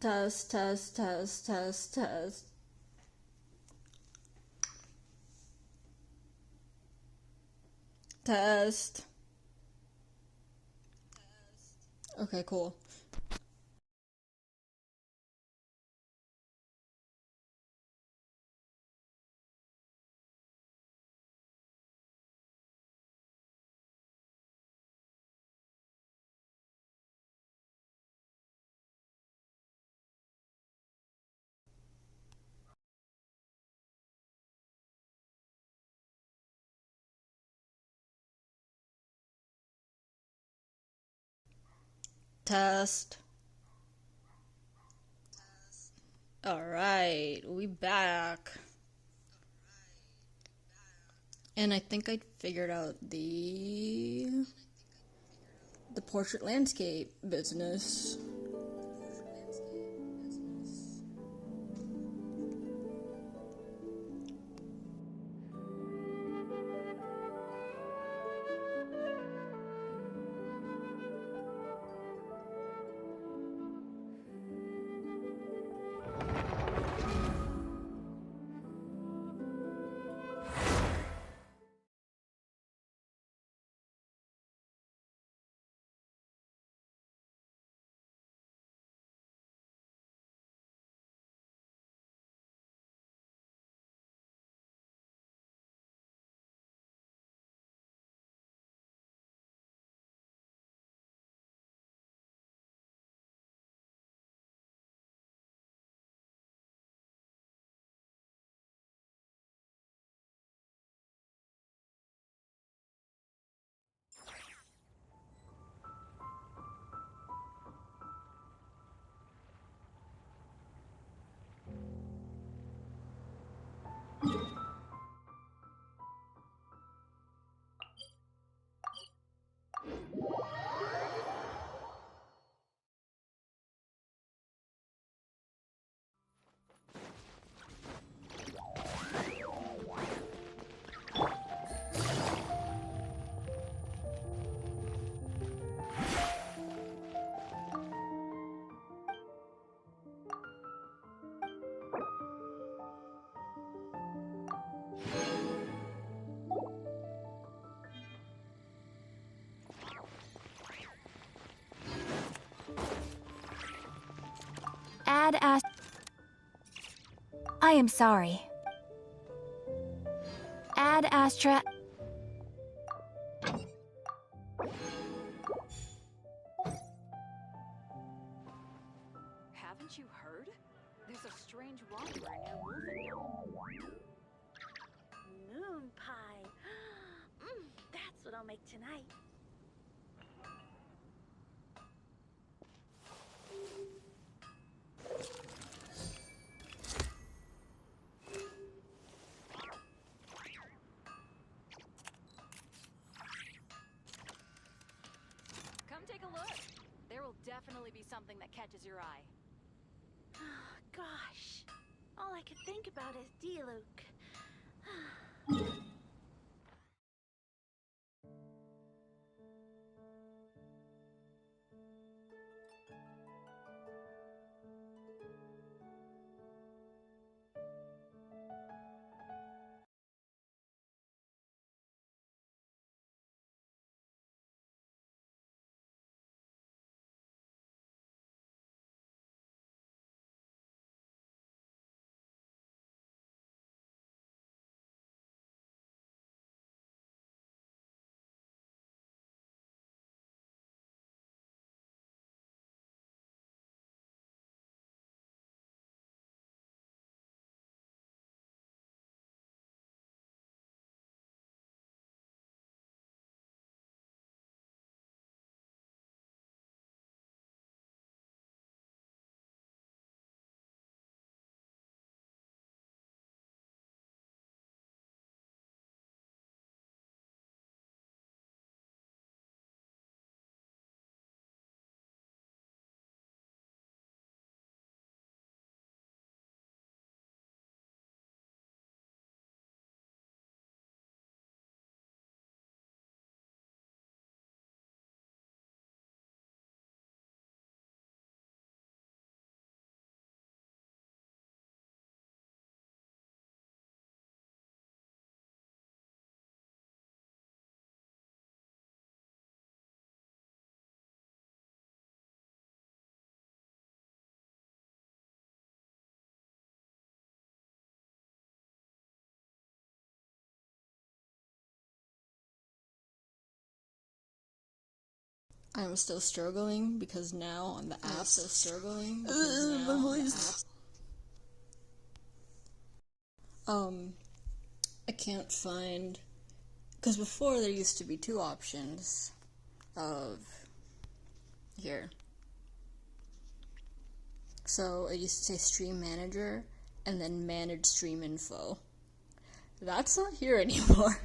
Test, test, test, test, test. Test. Okay, cool. Test. Alright, we back. And I think I figured out the portrait landscape business. Ad Ast. I am sorry. Ad Astra. Haven't you heard? There's a strange wanderer near Wolfenball. Moon pie. That's what I'll make tonight. Come take a look. There will definitely be something that catches your eye. Gosh, all I could think about is Diluc. I'm still struggling because now on the app, still struggling. My voice. I can't find, because before there used to be two options of here. So it used to say stream manager and then manage stream info. That's not here anymore.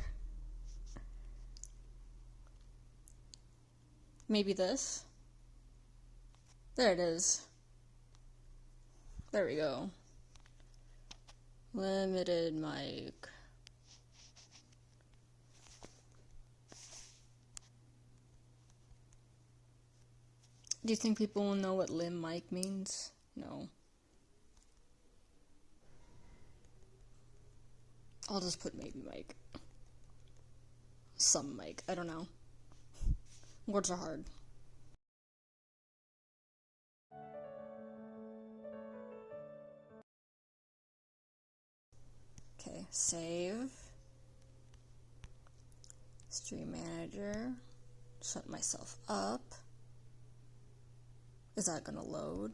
Maybe this? There it is. There we go. Limited mic. Do you think people will know what lim mic means? No. I'll just put maybe mic. Some mic. I don't know. Words are hard. Okay, save. Stream manager. Shut myself up. Is that gonna load?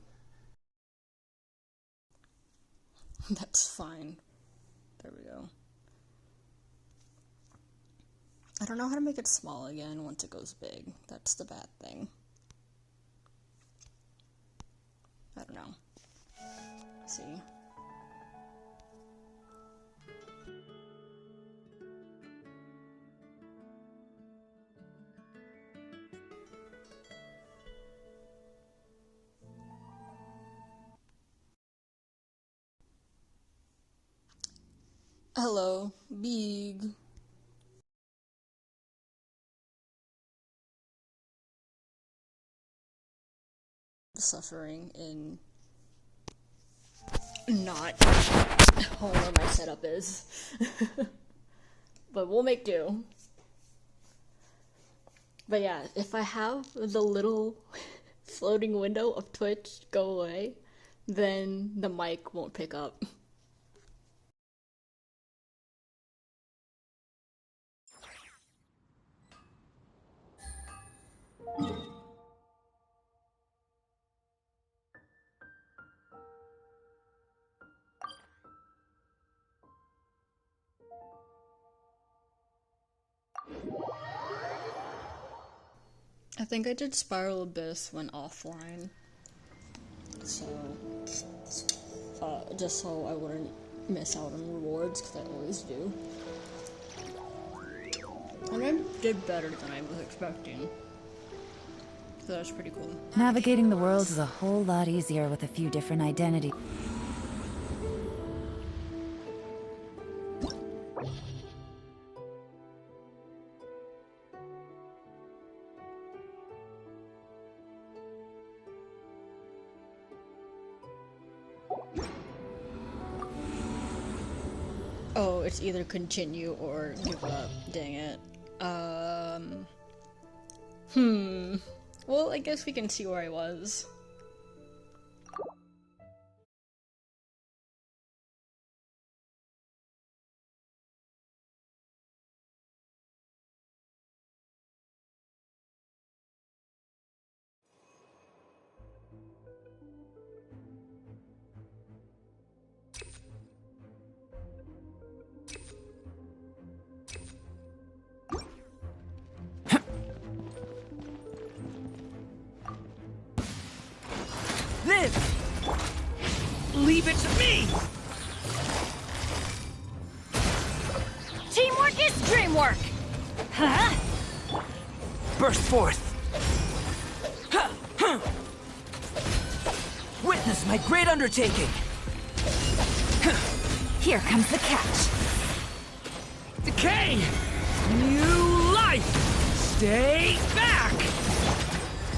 That's fine. There we go. I don't know how to make it small again once it goes big. That's the bad thing. I don't know. Let's see. Hello, big. Suffering in not home where my setup is. But we'll make do. But yeah, if I have the little floating window of Twitch go away, then the mic won't pick up. I think I did Spiral Abyss when offline, so just so I wouldn't miss out on rewards, because I always do. And I did better than I was expecting, so that's pretty cool. Navigating the world is a whole lot easier with a few different identities. Oh, it's either continue or give up. Dang it. Well, I guess we can see where I was. Leave it to me! Teamwork is dreamwork! Huh? Burst forth! Witness my great undertaking! Here comes the catch. Decay! New life! Stay back!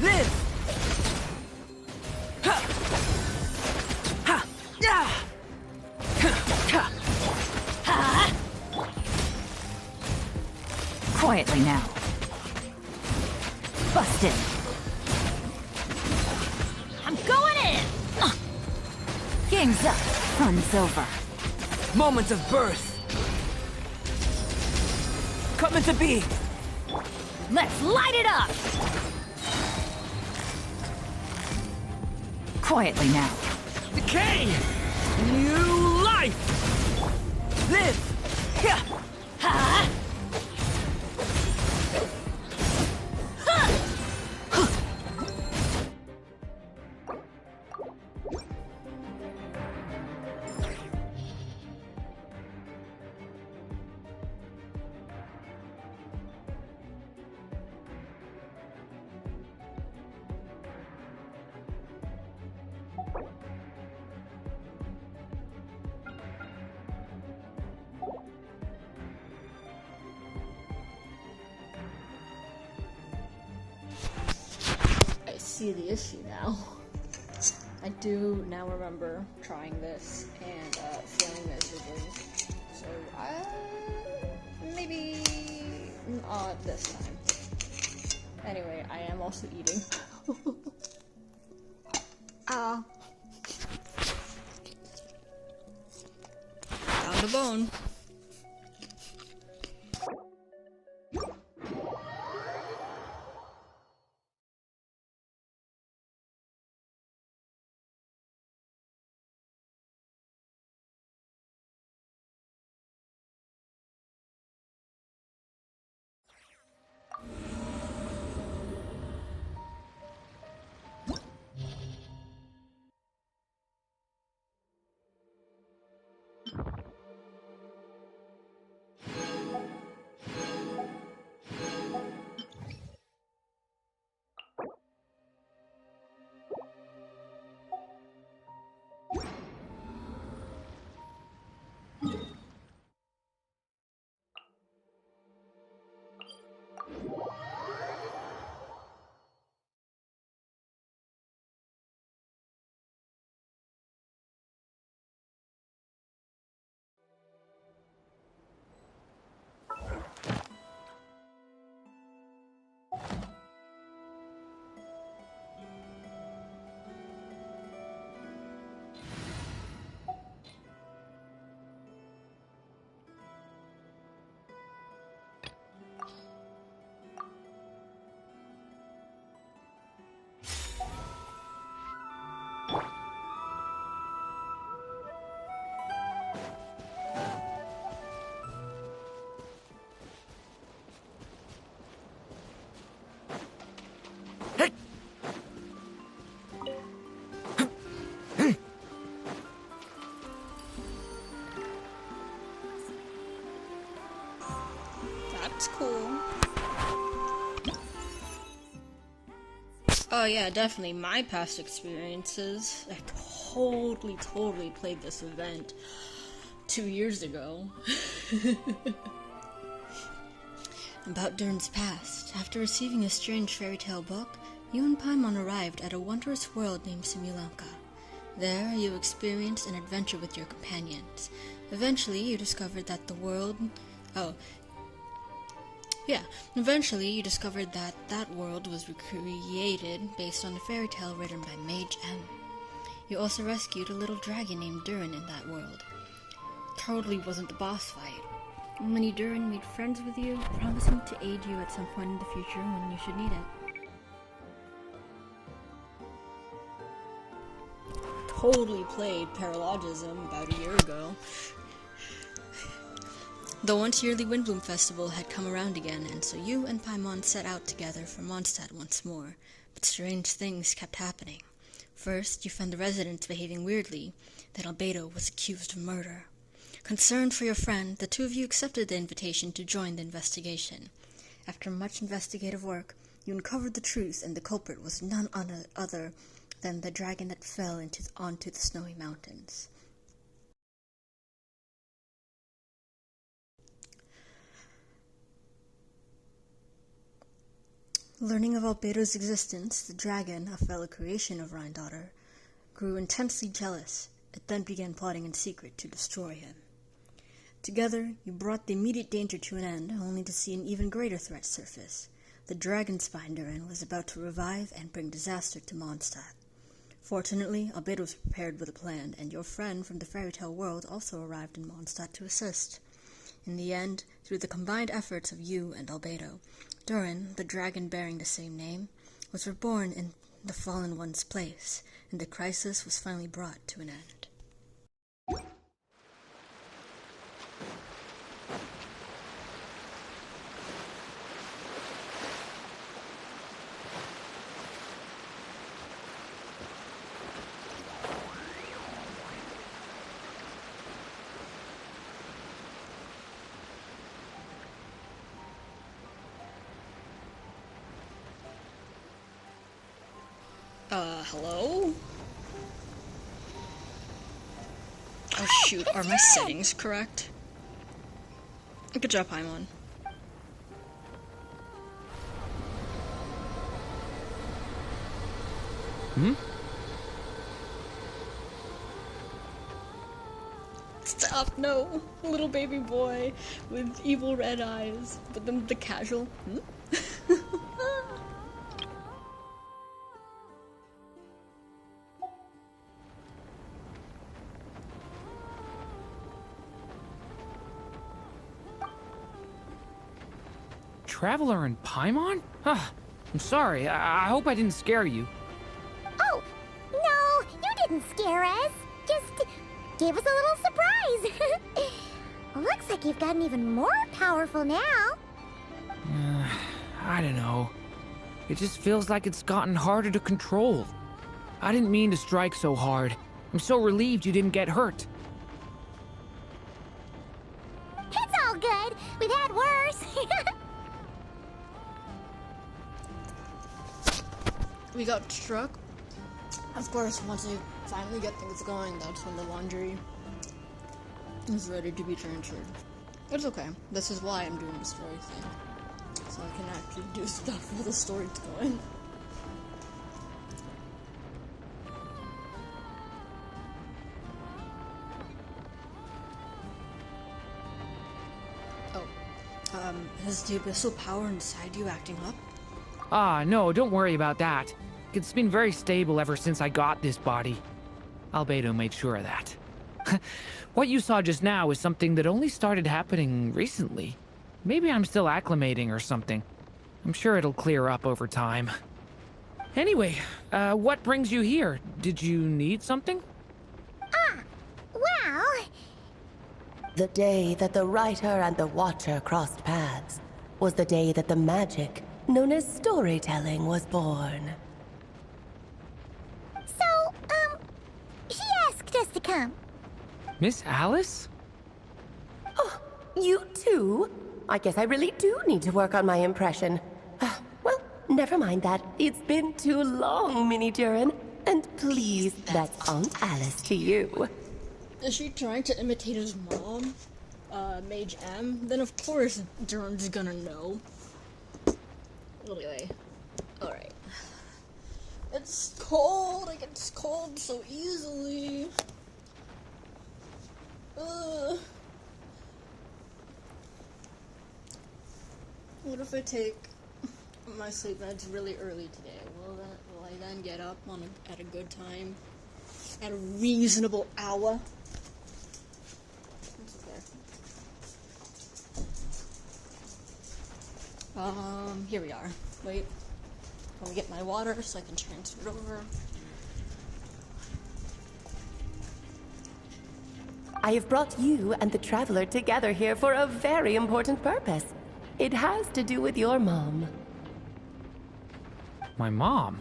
Live! Quietly now. Busted. I'm going in! Game's up. Fun's over. Moment of birth! Coming to be! Let's light it up! Quietly now. Decay! New life! Live! Yeah! I see the issue now. I do now remember trying this and failing miserably. So maybe not this time. Anyway, I am also eating. Ah. Found a bone. That's cool. Oh yeah, definitely my past experiences. I totally played this event 2 years ago. About Durn's past. After receiving a strange fairy tale book, you and Paimon arrived at a wondrous world named Simulanka. There, you experienced an adventure with your companions. Eventually, you discovered that that world was recreated based on a fairy tale written by Mage M. You also rescued a little dragon named Durin in that world. Totally wasn't the boss fight. Only Durin made friends with you, promising to aid you at some point in the future when you should need it. Totally played Paralogism about a year ago. The once-yearly Windbloom Festival had come around again, and so you and Paimon set out together for Mondstadt once more. But strange things kept happening. First, you found the residents behaving weirdly. Then Albedo was accused of murder. Concerned for your friend, the two of you accepted the invitation to join the investigation. After much investigative work, you uncovered the truth, and the culprit was none other than the dragon that fell onto the snowy mountains. Learning of Albedo's existence, the dragon, a fellow creation of Rhindaughter, grew intensely jealous. It then began plotting in secret to destroy him. Together, you brought the immediate danger to an end, only to see an even greater threat surface. The dragon spine Durin was about to revive and bring disaster to Mondstadt. Fortunately, Albedo was prepared with a plan, and your friend from the fairy tale world also arrived in Mondstadt to assist. In the end, through the combined efforts of you and Albedo, Durin, the dragon bearing the same name, was reborn in the Fallen One's place, and the crisis was finally brought to an end. Hello? Oh shoot, are my settings correct? Good job, Paimon. Stop, no! Little baby boy with evil red eyes, but then the casual, Traveler and Paimon? I'm sorry. I hope I didn't scare you. Oh, no, you didn't scare us. Just gave us a little surprise. Looks like you've gotten even more powerful now. I don't know. It just feels like it's gotten harder to control. I didn't mean to strike so hard. I'm so relieved you didn't get hurt. It's all good. We've had worse. We got struck. Of course, once we finally get things going, that's when the laundry is ready to be transferred. It's okay. This is why I'm doing the story thing. So I can actually do stuff while the story's going. Has the abyssal power inside you acting up? No, don't worry about that. It's been very stable ever since I got this body. Albedo made sure of that. What you saw just now is something that only started happening recently. Maybe I'm still acclimating or something. I'm sure it'll clear up over time. Anyway, what brings you here? Did you need something? Well... The day that the writer and the watcher crossed paths was the day that the magic known as storytelling was born. So, she asked us to come. Miss Alice? Oh, you too? I guess I really do need to work on my impression. Well, never mind that. It's been too long, Mini Durin. And please, that's Aunt Alice to you. Is she trying to imitate his mom, Mage M? Then of course Durin's gonna know. Anyway, alright. It's cold, it gets cold so easily. What if I take my sleep meds really early today? Will I then get up at a good time? At a reasonable hour? That's okay. Here we are. Wait. Let me get my water so I can transfer it over. I have brought you and the Traveler together here for a very important purpose. It has to do with your mom. My mom?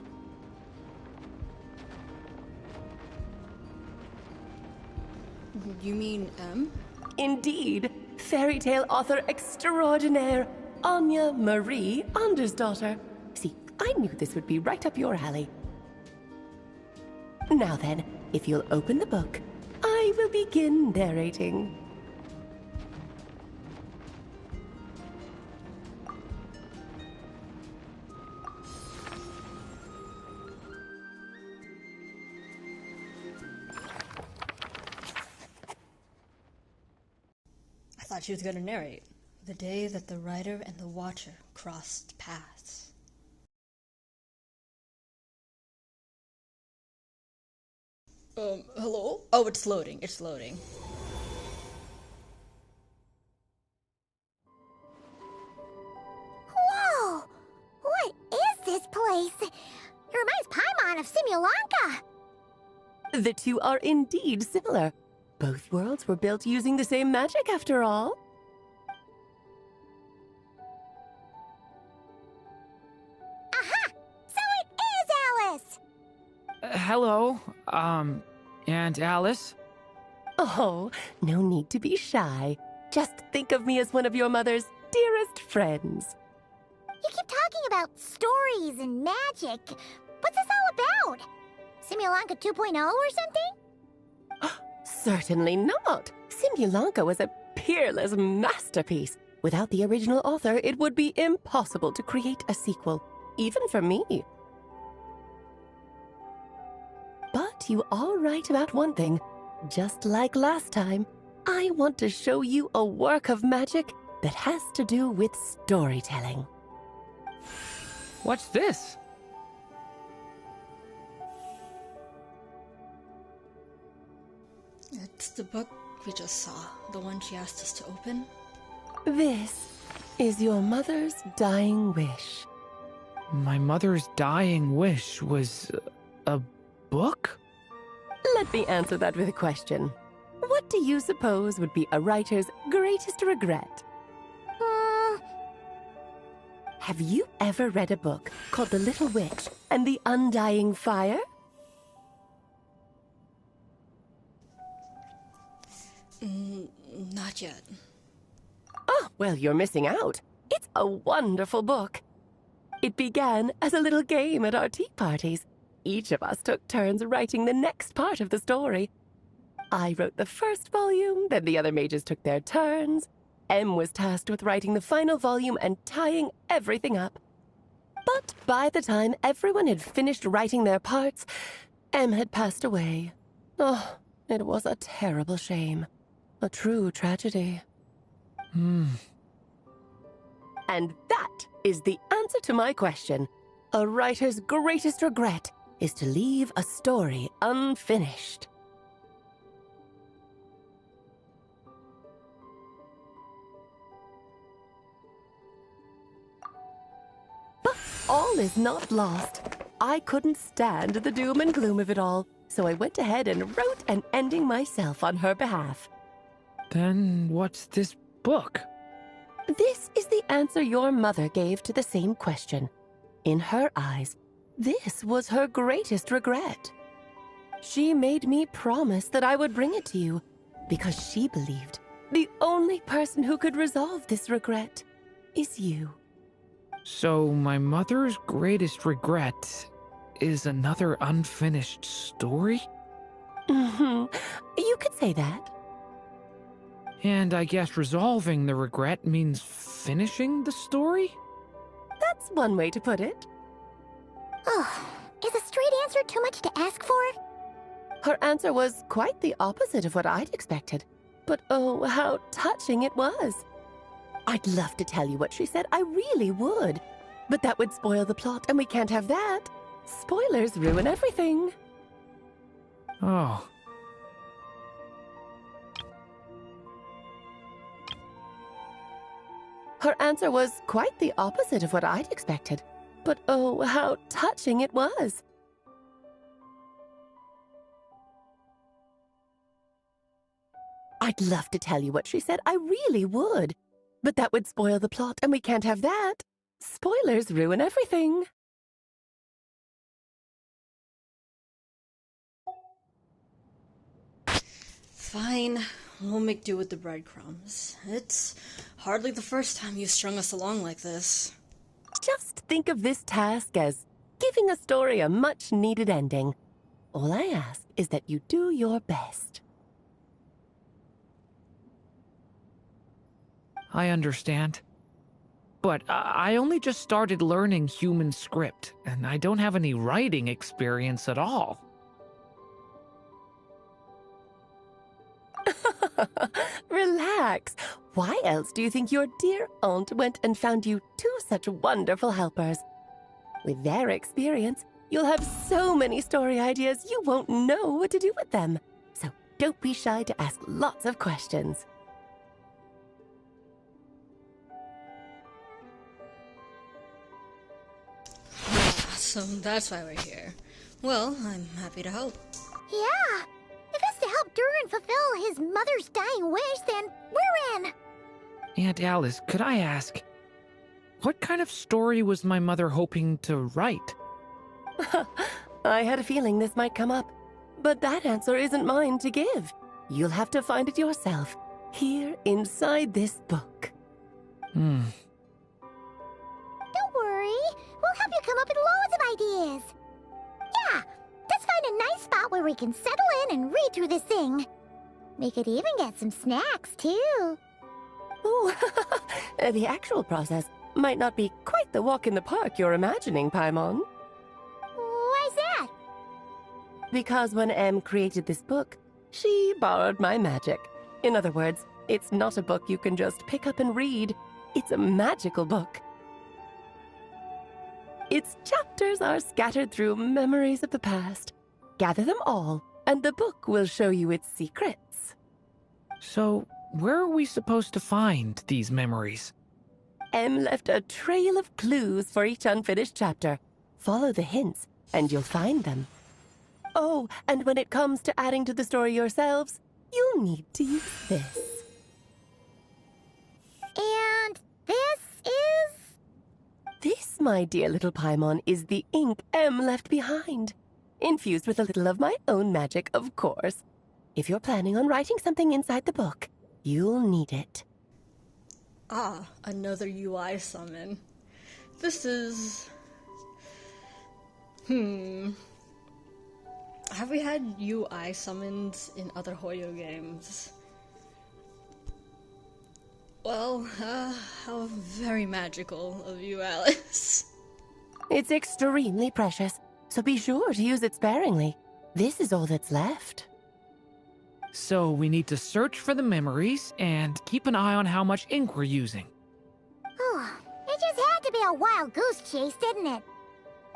You mean M? Indeed, fairy tale author extraordinaire, Anya Marie Andersdottir. See, I knew this would be right up your alley. Now then, if you'll open the book, I will begin narrating. I thought she was gonna narrate. The day that the writer and the watcher crossed paths. Hello? Oh, it's loading. It's loading. Whoa! What is this place? It reminds Paimon of Simulanka. The two are indeed similar. Both worlds were built using the same magic, after all. Aha! So it is Alice! Hello, Aunt Alice? Oh, no need to be shy. Just think of me as one of your mother's dearest friends. You keep talking about stories and magic. What's this all about? Simulanka 2.0 or something? Certainly not. Simulanka was a peerless masterpiece. Without the original author, it would be impossible to create a sequel, even for me. But you are right about one thing. Just like last time, I want to show you a work of magic that has to do with storytelling. What's this? It's the book we just saw, the one she asked us to open. This is your mother's dying wish. My mother's dying wish was a book? Let me answer that with a question. What do you suppose would be a writer's greatest regret? Have you ever read a book called The Little Witch and the Undying Fire? Not yet. Oh, well, you're missing out. It's a wonderful book. It began as a little game at our tea parties. Each of us took turns writing the next part of the story. I wrote the first volume, then the other mages took their turns. Em was tasked with writing the final volume and tying everything up. But by the time everyone had finished writing their parts, Em had passed away. Oh, it was a terrible shame. A true tragedy. And that is the answer to my question. A writer's greatest regret is to leave a story unfinished. But all is not lost. I couldn't stand the doom and gloom of it all, so I went ahead and wrote an ending myself on her behalf. Then what's this book? This is the answer your mother gave to the same question. In her eyes, this was her greatest regret. She made me promise that I would bring it to you, because she believed the only person who could resolve this regret is you. So my mother's greatest regret is another unfinished story? You could say that. And I guess resolving the regret means finishing the story? That's one way to put it. Oh, is a straight answer too much to ask for? Her answer was quite the opposite of what I'd expected. But oh, how touching it was. I'd love to tell you what she said, I really would. But that would spoil the plot, and we can't have that. Spoilers ruin everything. Oh. Her answer was quite the opposite of what I'd expected. But oh, how touching it was. I'd love to tell you what she said, I really would. But that would spoil the plot, and we can't have that. Spoilers ruin everything. Fine, we'll make do with the breadcrumbs. It's hardly the first time you've strung us along like this. Just think of this task as giving a story a much-needed ending. All I ask is that you do your best. I understand. But I only just started learning human script, and I don't have any writing experience at all. Relax. Why else do you think your dear aunt went and found you two such wonderful helpers? With their experience, you'll have so many story ideas you won't know what to do with them. So don't be shy to ask lots of questions. So that's why we're here. Well, I'm happy to help. Yeah. If it's to help Durin fulfill his mother's dying wish, then we're in. Aunt Alice, could I ask, what kind of story was my mother hoping to write? I had a feeling this might come up, but that answer isn't mine to give. You'll have to find it yourself, here inside this book. Don't worry. We'll help you come up with loads of ideas. Yeah, let's find a nice spot where we can settle in and read through this thing. We could even get some snacks, too. Oh, the actual process might not be quite the walk in the park you're imagining, Paimon. Why's that? Because when Em created this book, she borrowed my magic. In other words, it's not a book you can just pick up and read. It's a magical book. Its chapters are scattered through memories of the past. Gather them all, and the book will show you its secrets. So, where are we supposed to find these memories? Em left a trail of clues for each unfinished chapter. Follow the hints, and you'll find them. Oh, and when it comes to adding to the story yourselves, you'll need to use this. And this is... This, my dear little Paimon, is the ink Em left behind. Infused with a little of my own magic, of course. If you're planning on writing something inside the book, you'll need it. Ah, another UI summon. This is... Have we had UI summons in other Hoyo games? Well, how very magical of you, Alice. It's extremely precious, so be sure to use it sparingly. This is all that's left. So we need to search for the memories and keep an eye on how much ink we're using. Oh, it just had to be a wild goose chase, didn't it?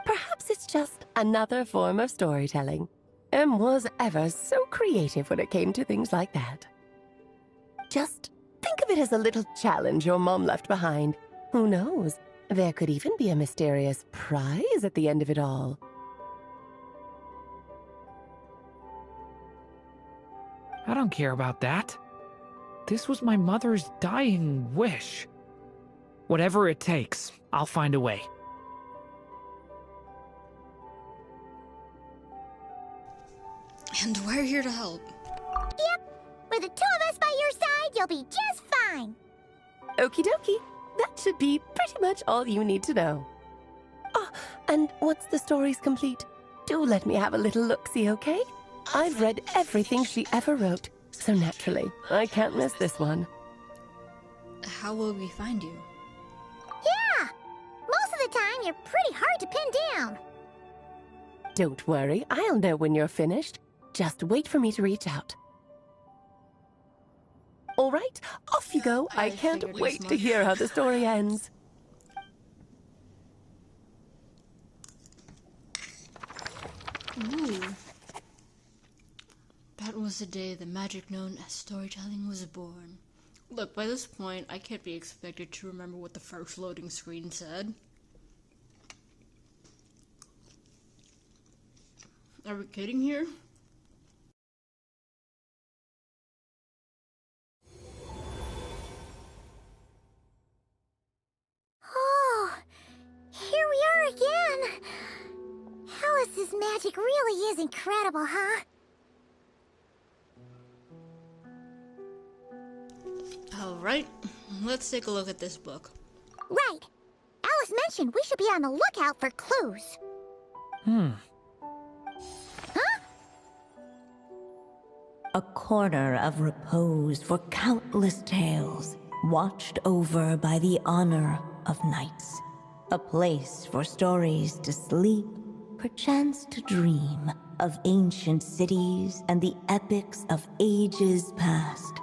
Perhaps it's just another form of storytelling. Em was ever so creative when it came to things like that. Just think of it as a little challenge your mom left behind. Who knows? There could even be a mysterious prize at the end of it all. I don't care about that. This was my mother's dying wish. Whatever it takes, I'll find a way. And we're here to help. Yep. With the two of us by your side, you'll be just fine. Okie dokie. That should be pretty much all you need to know. Oh, and once the story's complete, do let me have a little look-see, okay? I've read everything she ever wrote, so naturally, I can't miss this one. How will we find you? Yeah. Most of the time, you're pretty hard to pin down. Don't worry, I'll know when you're finished. Just wait for me to reach out. All right, off you go. I can't figured as wait to much. hear how the story ends. Ooh. That was the day the magic known as storytelling was born. Look, by this point, I can't be expected to remember what the first loading screen said. Are we kidding here? Oh, here we are again. Alice's magic really is incredible, huh? Alright, let's take a look at this book. Right. Alice mentioned we should be on the lookout for clues. A corner of repose for countless tales, watched over by the honor of knights. A place for stories to sleep, perchance to dream of ancient cities and the epics of ages past.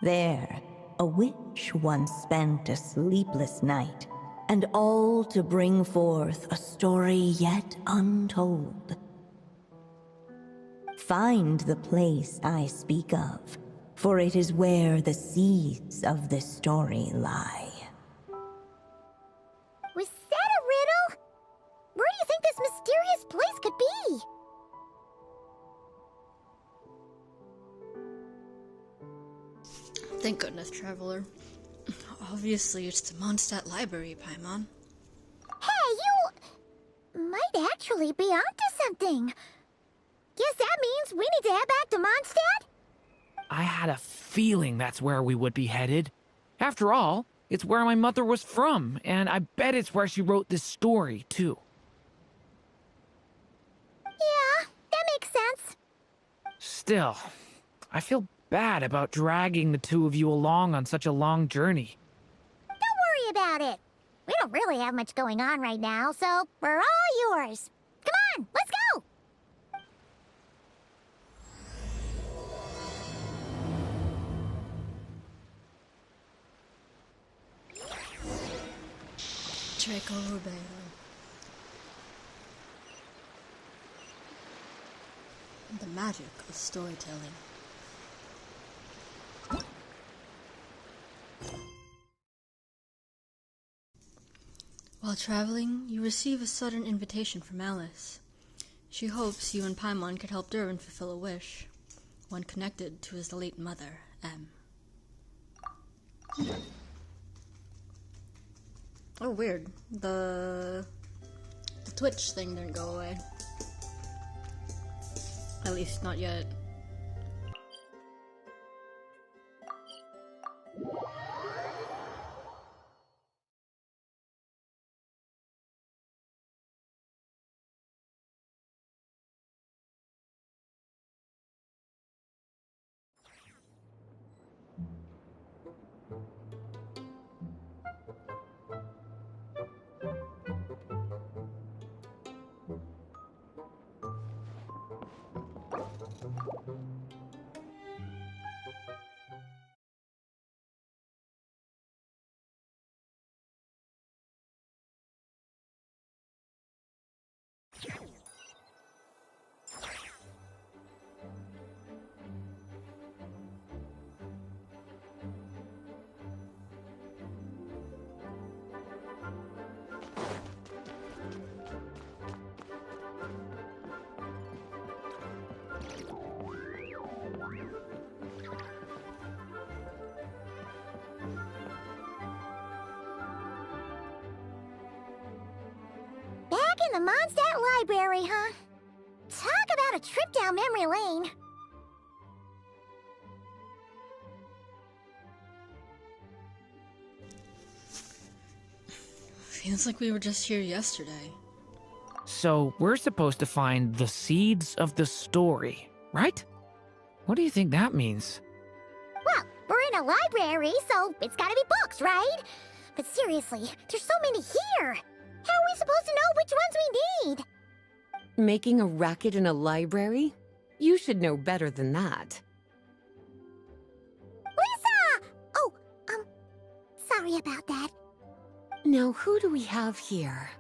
There, a witch once spent a sleepless night, and all to bring forth a story yet untold. Find the place I speak of, for it is where the seeds of this story lie. Was that a riddle? Where do you think this mysterious place could be? Thank goodness, Traveler. Obviously, it's the Mondstadt Library, Paimon. Hey, you might actually be onto something. Guess that means we need to head back to Mondstadt? I had a feeling that's where we would be headed. After all, it's where my mother was from, and I bet it's where she wrote this story, too. Yeah, that makes sense. Still, I feel bad about dragging the two of you along on such a long journey. Don't worry about it. We don't really have much going on right now, so we're all yours. Come on, let's go! Draco Rubeiro. The magic of storytelling. While traveling, you receive a sudden invitation from Alice. She hopes you and Paimon could help Durin fulfill a wish, one connected to his late mother, M. Oh, weird. The Twitch thing didn't go away. At least not yet. Back in the Mondstadt Library, huh? Talk about a trip down memory lane. Feels like we were just here yesterday. So, we're supposed to find the seeds of the story, right? What do you think that means? Well, we're in a library, so it's gotta be books, right? But seriously, there's so many here. How are we supposed to know which ones we need? Making a racket in a library? You should know better than that. Lisa! Oh, sorry about that. Now, who do we have here?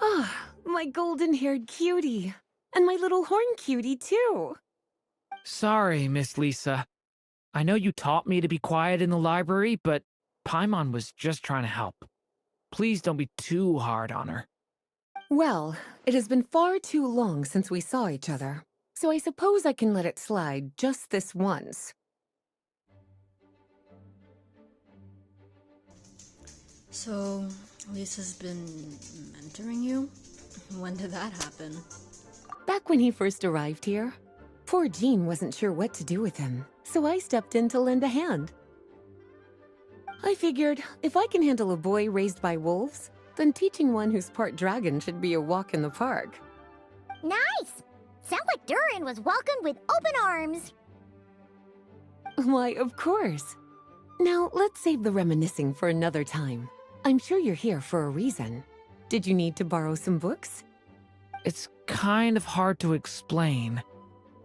Ah, my golden-haired cutie. And my little horn cutie, too. Sorry, Miss Lisa. I know you taught me to be quiet in the library, but Paimon was just trying to help. Please don't be too hard on her. Well, it has been far too long since we saw each other, so I suppose I can let it slide just this once. So, Lisa's been mentoring you? When did that happen? Back when he first arrived here, poor Jean wasn't sure what to do with him, so I stepped in to lend a hand. I figured, if I can handle a boy raised by wolves, then teaching one who's part dragon should be a walk in the park. Nice! Sounds like Durin was welcomed with open arms. Why, of course. Now, let's save the reminiscing for another time. I'm sure you're here for a reason. Did you need to borrow some books? It's kind of hard to explain.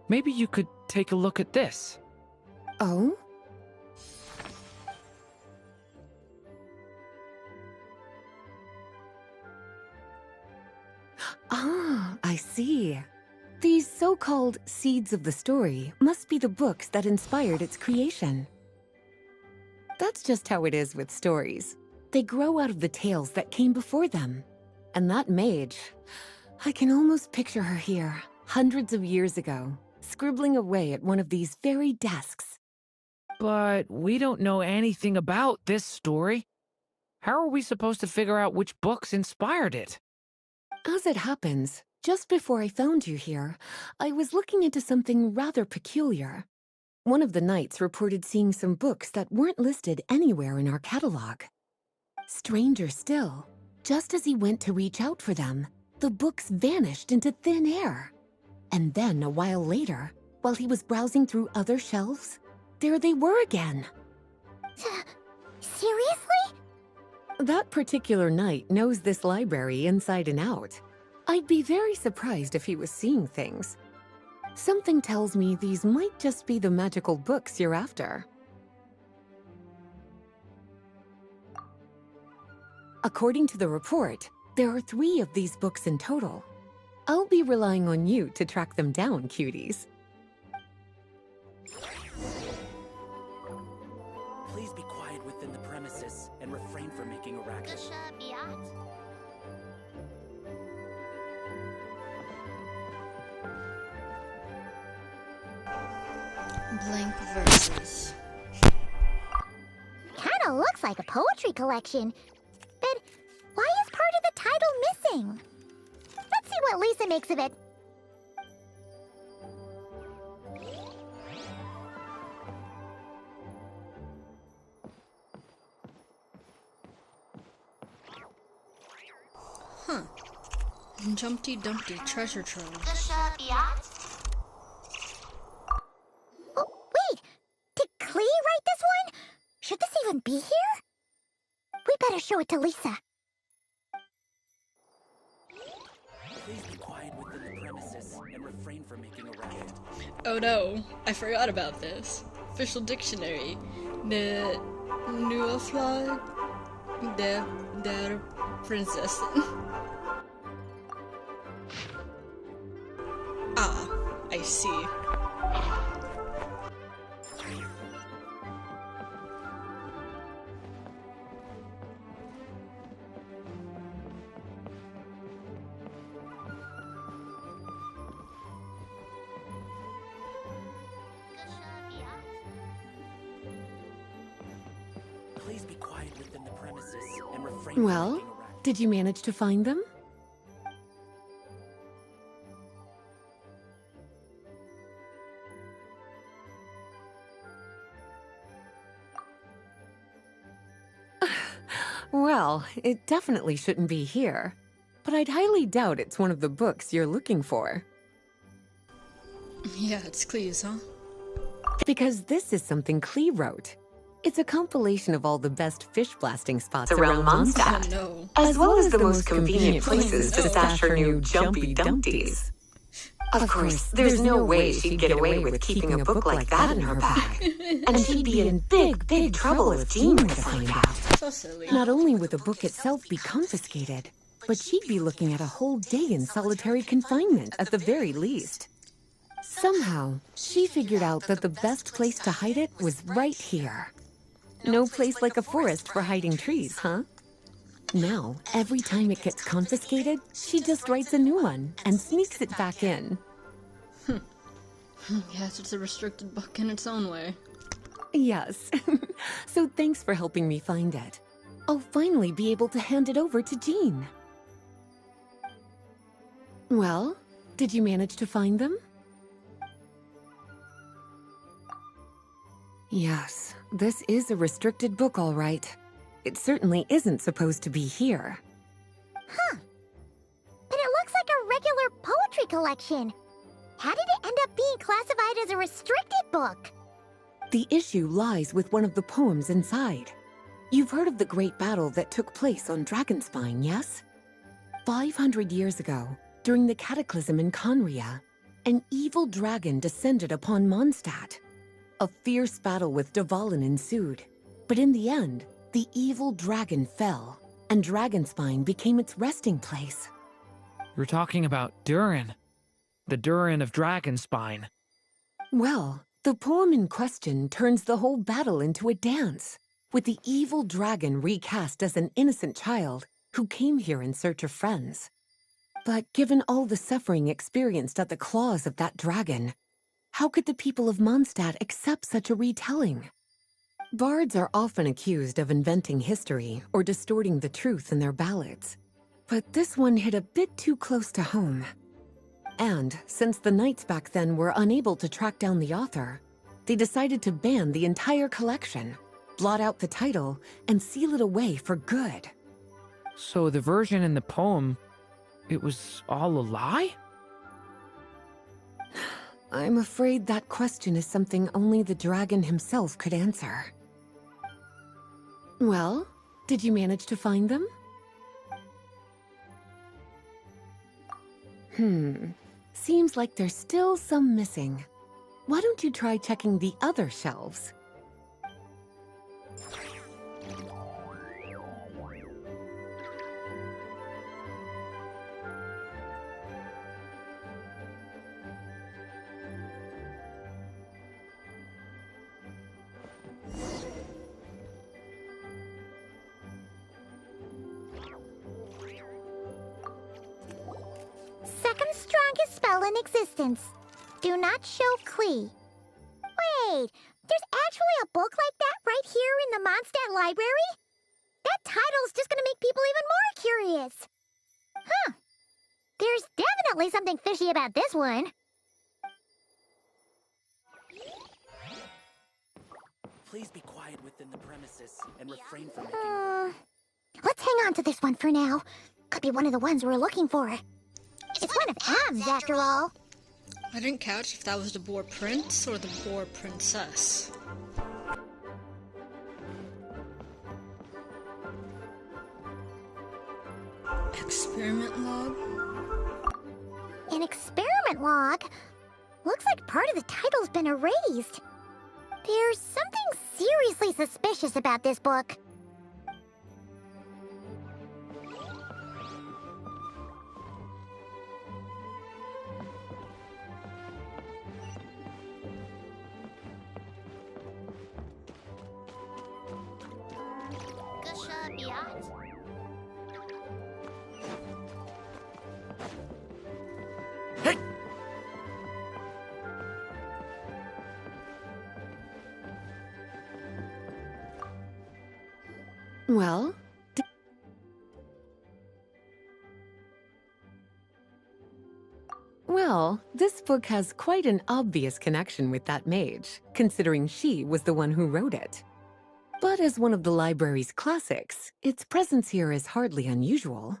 Maybe you could take a look at this. Oh? Ah, I see. These so-called seeds of the story must be the books that inspired its creation. That's just how it is with stories. They grow out of the tales that came before them. And that mage, I can almost picture her here, hundreds of years ago, scribbling away at one of these very desks. But we don't know anything about this story. How are we supposed to figure out which books inspired it? As it happens, just before I found you here, I was looking into something rather peculiar. One of the knights reported seeing some books that weren't listed anywhere in our catalog. Stranger still, just as he went to reach out for them, the books vanished into thin air. And then, a while later, while he was browsing through other shelves, there they were again. Seriously? That particular knight knows this library inside and out. I'd be very surprised if he was seeing things. Something tells me these might just be the magical books you're after. According to the report, there are 3 of these books in total. I'll be relying on you to track them down, cuties. Please be quiet within the premises and refrain from making a racket. Blank verses. Kinda looks like a poetry collection. But why is part of the title missing? Let's see what Lisa makes of it. Huh. Jumpty Dumpty treasure trove. Oh, wait! Did Klee write this one? Should this even be here? We better show it to Lisa. Please be quiet within the premises and refrain from making a racket. Oh no, I forgot about this. Official dictionary. The Neuflag der Prinzessin. Ah, I see. Please be quiet within the premises and refrain from Well, making a racket. did you manage to find them? Well, it definitely shouldn't be here. But I'd highly doubt it's one of the books you're looking for. Yeah, it's Clee's, huh? Because this is something Klee wrote. It's a compilation of all the best fish blasting spots around Mondstadt, Oh no. as well as the most convenient places to stash her new jumpy dumpties. Of course, there's no way she'd get away with keeping a book like that in her bag. And she'd be in big, big trouble if Jean were to find out. So silly. Not only would the book itself be confiscated, but she'd be looking at a whole day in solitary confinement at the very least. Somehow, she figured out that the best place to hide it was right here. No place like a forest for hiding trees, huh? Now, every time it gets confiscated, she just writes a new one and sneaks it back in. Yes, it's a restricted book in its own way. Yes. So thanks for helping me find it. I'll finally be able to hand it over to Jean. Well, did you manage to find them? Yes, this is a restricted book, all right. It certainly isn't supposed to be here. Huh. But it looks like a regular poetry collection. How did it end up being classified as a restricted book? The issue lies with one of the poems inside. You've heard of the great battle that took place on Dragonspine, yes? 500 years ago, during the cataclysm in Conria, an evil dragon descended upon Mondstadt. A fierce battle with Dvalin ensued, but in the end, the evil dragon fell, and Dragonspine became its resting place. You're talking about Durin. The Durin of Dragonspine. Well, the poem in question turns the whole battle into a dance, with the evil dragon recast as an innocent child who came here in search of friends. But given all the suffering experienced at the claws of that dragon, how could the people of Mondstadt accept such a retelling? Bards are often accused of inventing history or distorting the truth in their ballads. But this one hit a bit too close to home. And since the knights back then were unable to track down the author, they decided to ban the entire collection, blot out the title, and seal it away for good. So the version in the poem, it was all a lie? I'm afraid that question is something only the dragon himself could answer. Well, did you manage to find them? Seems like there's still some missing. Why don't you try checking the other shelves? Second strongest spell in existence. Do not show Klee. Wait, there's actually a book like that right here in the Mondstadt library? That title's just gonna make people even more curious. Huh. There's definitely something fishy about this one. Please be quiet within the premises and refrain from making... Let's hang on to this one for now. Could be one of the ones we're looking for. It's one of M's, after all. I didn't catch if that was the boar prince or the boar princess. Experiment log? An experiment log? Looks like part of the title's been erased. There's something seriously suspicious about this book. Hey! Well, this book has quite an obvious connection with that mage, considering she was the one who wrote it. But as one of the library's classics, its presence here is hardly unusual.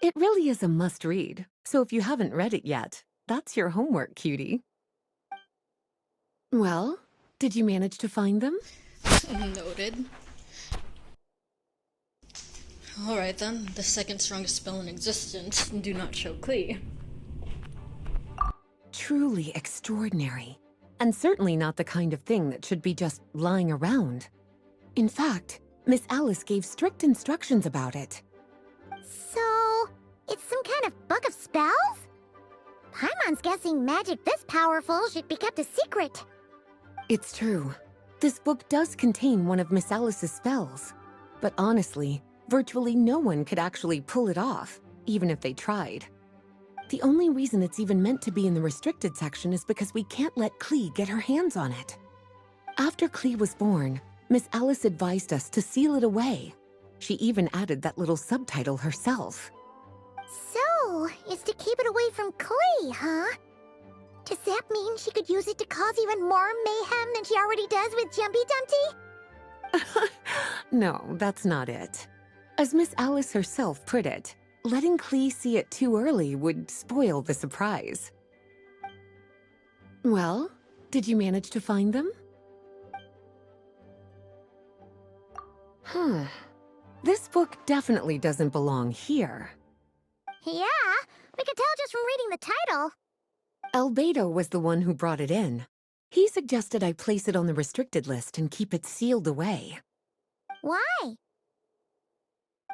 It really is a must-read, so if you haven't read it yet, that's your homework, cutie. Well, did you manage to find them? Noted. Alright then, the second strongest spell in existence, do not show Klee. Truly extraordinary, and certainly not the kind of thing that should be just lying around. In fact, Miss Alice gave strict instructions about it. So, it's some kind of book of spells? Paimon's guessing magic this powerful should be kept a secret. It's true. This book does contain one of Miss Alice's spells. But honestly, virtually no one could actually pull it off, even if they tried. The only reason it's even meant to be in the restricted section is because we can't let Klee get her hands on it. After Klee was born, Miss Alice advised us to seal it away. She even added that little subtitle herself. So, it's to keep it away from Klee, huh? Does that mean she could use it to cause even more mayhem than she already does with Jumpy Dumpty? No, that's not it. As Miss Alice herself put it, letting Klee see it too early would spoil the surprise. Well, did you manage to find them? This book definitely doesn't belong here. Yeah, we could tell just from reading the title. Albedo was the one who brought it in. He suggested I place it on the restricted list and keep it sealed away. Why?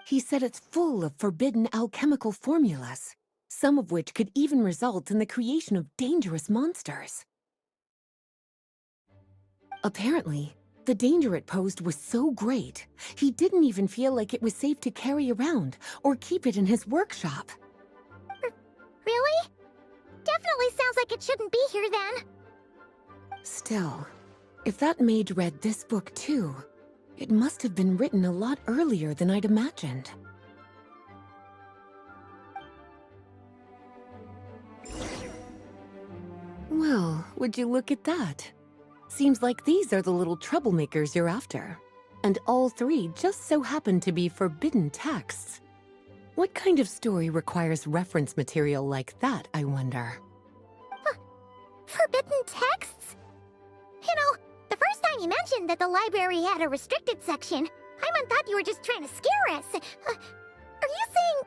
He said it's full of forbidden alchemical formulas, some of which could even result in the creation of dangerous monsters. Apparently, the danger it posed was so great, he didn't even feel like it was safe to carry around or keep it in his workshop. Really? Definitely sounds like it shouldn't be here then. Still, If that maid read this book too, it must have been written a lot earlier than I'd imagined. Well, would you look at that? Seems like these are the little troublemakers you're after. And all three just so happen to be forbidden texts. What kind of story requires reference material like that, I wonder? Forbidden texts? You know, the first time you mentioned that the library had a restricted section, I thought you were just trying to scare us. Are you saying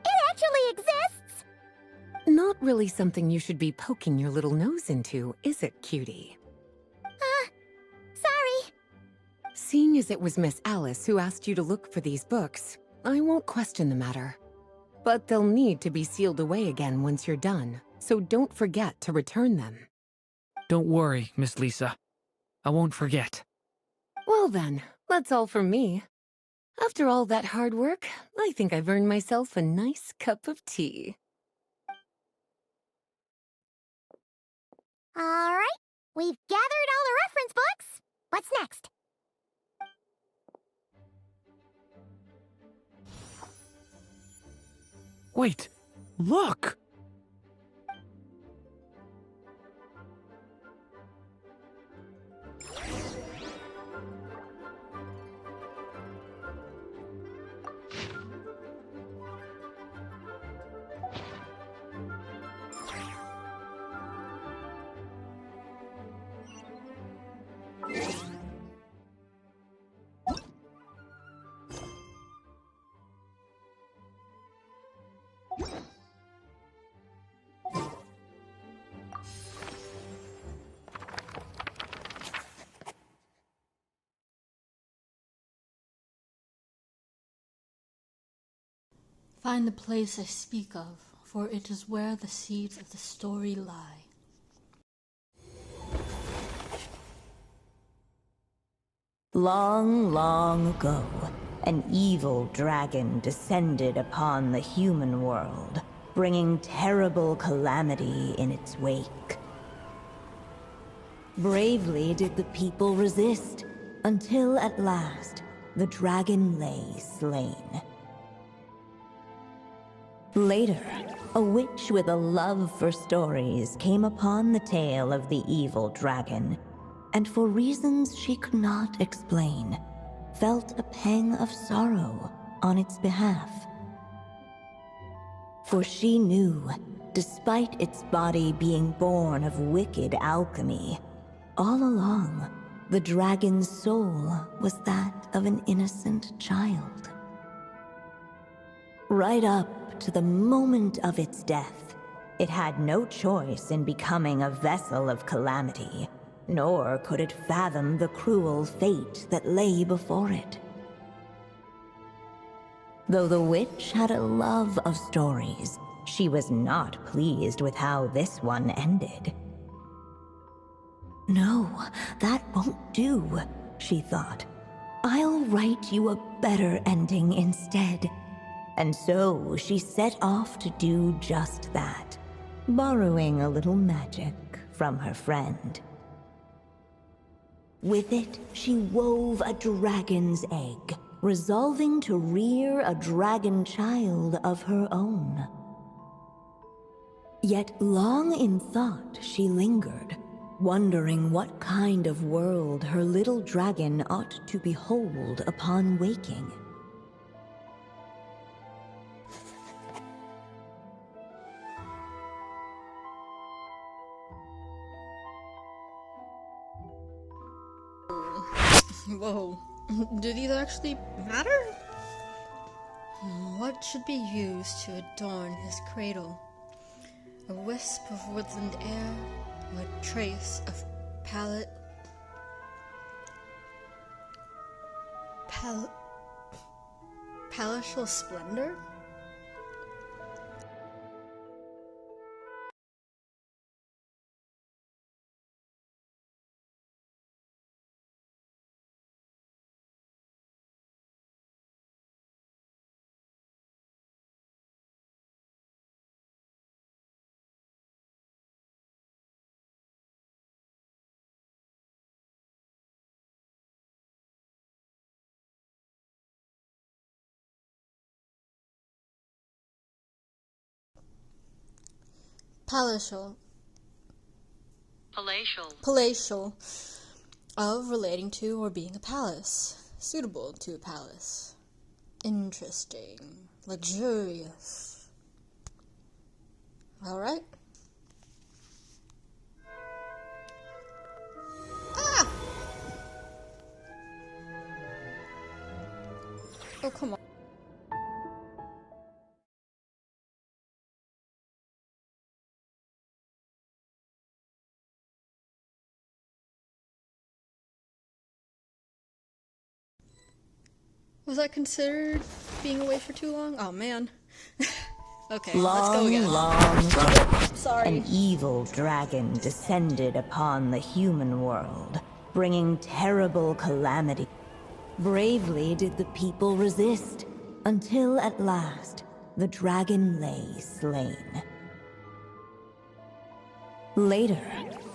it actually exists? Not really something you should be poking your little nose into, is it, cutie? Sorry. Seeing as it was Miss Alice who asked you to look for these books, I won't question the matter. But they'll need to be sealed away again once you're done, so don't forget to return them. Don't worry, Miss Lisa. I won't forget. Well then, that's all from me. After all that hard work, I think I've earned myself a nice cup of tea. All right, we've gathered all the reference books. What's next? Wait, look! Find the place I speak of, for it is where the seeds of the story lie. Long, long ago, an evil dragon descended upon the human world, bringing terrible calamity in its wake. Bravely did the people resist, until at last, the dragon lay slain. Later, a witch with a love for stories came upon the tale of the evil dragon, and for reasons she could not explain, felt a pang of sorrow on its behalf. For she knew, despite its body being born of wicked alchemy, all along, the dragon's soul was that of an innocent child. Right up to the moment of its death, it had no choice in becoming a vessel of calamity, nor could it fathom the cruel fate that lay before it. Though the witch had a love of stories, she was not pleased with how this one ended. No, that won't do, she thought. I'll write you a better ending instead. And so she set off to do just that, borrowing a little magic from her friend. With it, she wove a dragon's egg, resolving to rear a dragon child of her own. Yet long in thought she lingered, wondering what kind of world her little dragon ought to behold upon waking. Whoa, do these actually matter? What should be used to adorn his cradle? A wisp of woodland air, or a trace of palatial splendor? palatial, palatial of relating to or being a palace, suitable to a palace, interesting, luxurious. All right. Ah! Oh, come on. Was I considered being away for too long? Oh, man. Okay, let's go again. Long, Sorry. an evil dragon descended upon the human world, bringing terrible calamity. Bravely did the people resist, until at last the dragon lay slain. Later,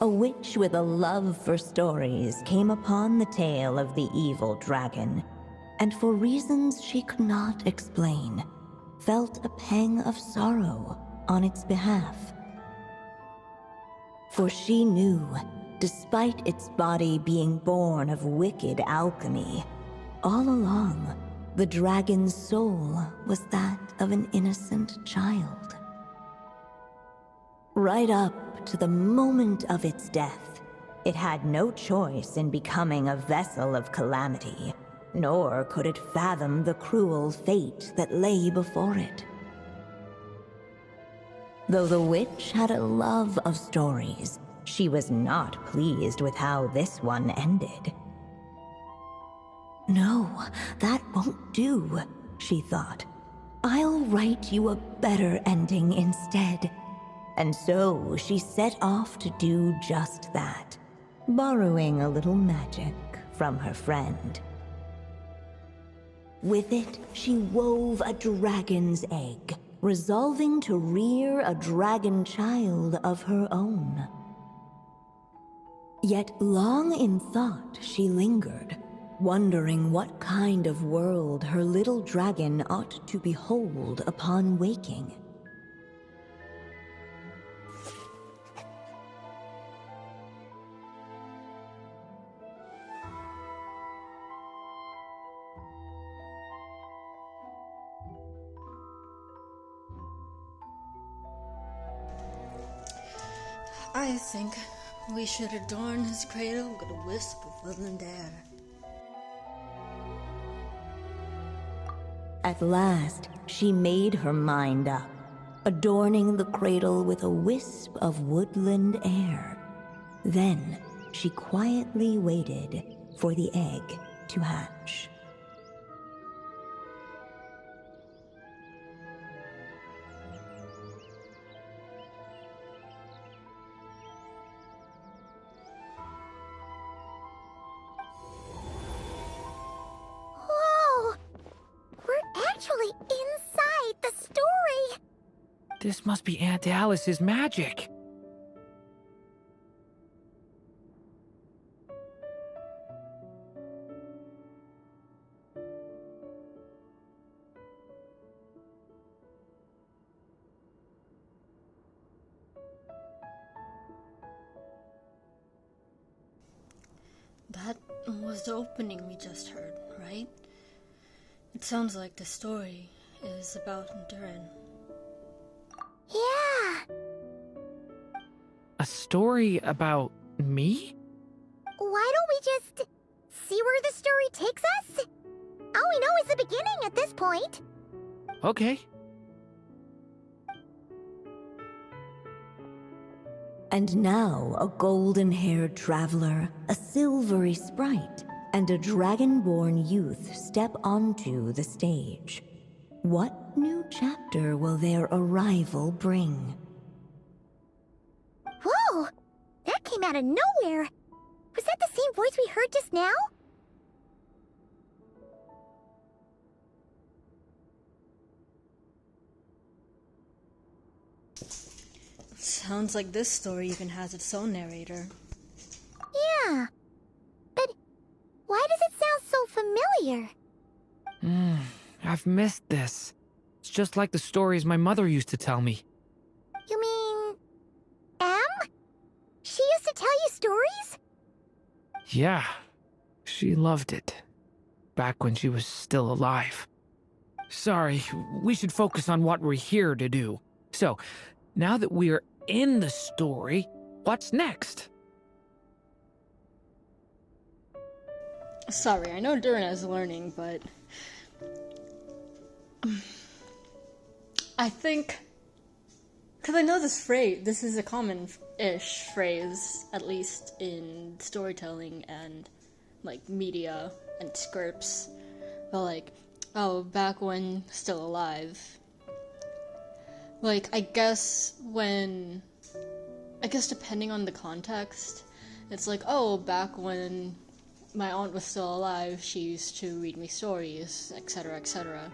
a witch with a love for stories came upon the tale of the evil dragon, and for reasons she could not explain, felt a pang of sorrow on its behalf. For she knew, despite its body being born of wicked alchemy, all along, the dragon's soul was that of an innocent child. Right up to the moment of its death, it had no choice in becoming a vessel of calamity, nor could it fathom the cruel fate that lay before it. Though the witch had a love of stories, she was not pleased with how this one ended. No, that won't do, she thought. I'll write you a better ending instead. And so she set off to do just that, borrowing a little magic from her friend. With it, she wove a dragon's egg, resolving to rear a dragon child of her own. Yet long in thought she lingered, wondering what kind of world her little dragon ought to behold upon waking. I think we should adorn his cradle with a wisp of woodland air. At last, she made her mind up, adorning the cradle with a wisp of woodland air. Then, she quietly waited for the egg to hatch. Actually inside the story! This must be Aunt Alice's magic. That was the opening we just heard, right? It sounds like the story is about Durin. Yeah! A story about me? Why don't we just see where the story takes us? All we know is the beginning at this point. Okay. And now a golden-haired traveler, a silvery sprite, and a dragon-born youth step onto the stage. What new chapter will their arrival bring? Whoa! That came out of nowhere! Was that the same voice we heard just now? Sounds like this story even has its own narrator. Yeah. But why does it sound so familiar? I've missed this. It's just like the stories my mother used to tell me. You mean Yeah, she loved it. Back when she was still alive. Sorry, we should focus on what we're here to do. So, now that we're in the story, what's next? Sorry, I know Durin is learning, but I think, because I know this phrase, this is a common-ish phrase, at least in storytelling and, like, media and scripts, but, like, oh, back when still alive. Like, I guess depending on the context, it's like, oh, back when my aunt was still alive, she used to read me stories, etc., etc.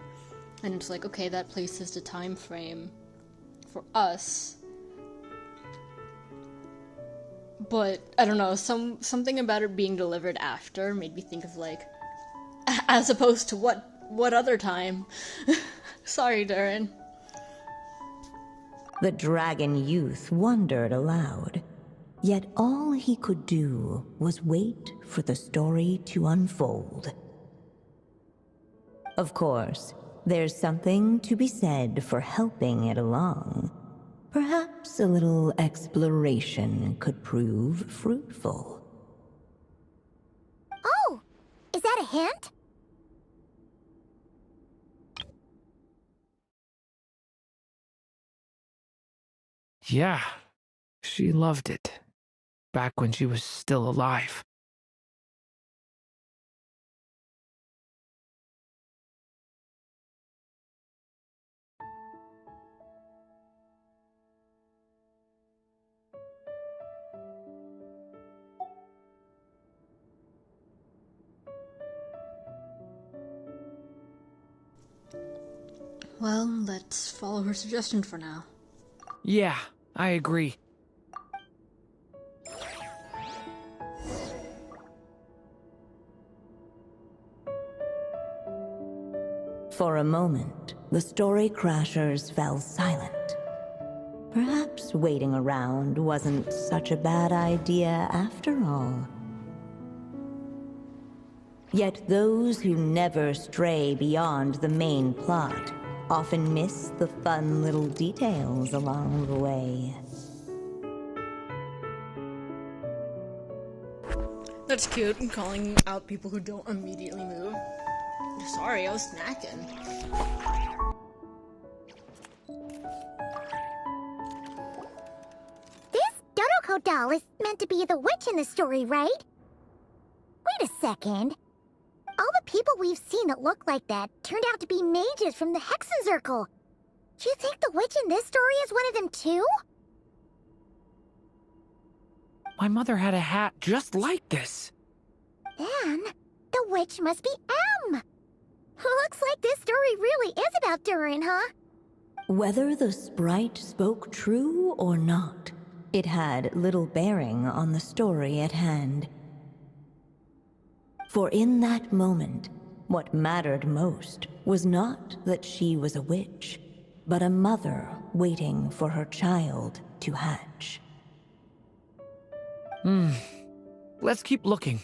And it's like, okay, that places the time frame for us. But I don't know, something about it being delivered after made me think of, like, as opposed to what other time? Sorry, Durin. The dragon youth wondered aloud, yet all he could do was wait for the story to unfold. Of course, there's something to be said for helping it along. Perhaps a little exploration could prove fruitful. Oh, is that a hint? Yeah, she loved it. Back when she was still alive. Well, let's follow her suggestion for now. Yeah, I agree. For a moment, the story crashers fell silent. Perhaps waiting around wasn't such a bad idea after all. Yet those who never stray beyond the main plot often miss the fun little details along the way. That's cute, and calling out people who don't immediately move. Sorry, I was snacking. This Dodoko doll is meant to be the witch in the story, right? Wait a second. All the people we've seen that look like that turned out to be mages from the Hexenzirkel. Do you think the witch in this story is one of them too? My mother had a hat just like this. Then, the witch must be M. Looks like this story really is about Durin, huh? Whether the sprite spoke true or not, it had little bearing on the story at hand. For in that moment, what mattered most was not that she was a witch, but a mother waiting for her child to hatch. Let's keep looking.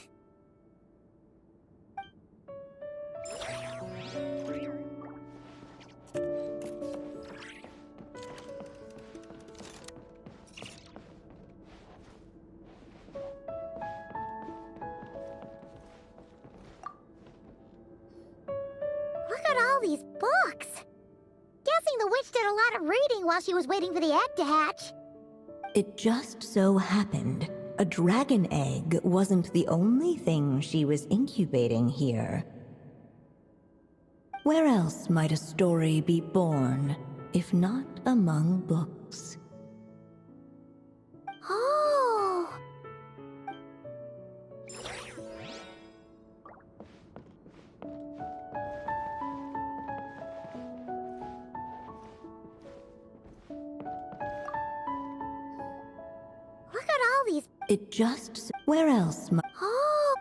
Look at all these books. Guessing the witch did a lot of reading while she was waiting for the egg to hatch. It just so happened a dragon egg wasn't the only thing she was incubating here. Where else might a story be born, if not among books? Oh! Look at all these... It just... Where else might... Oh!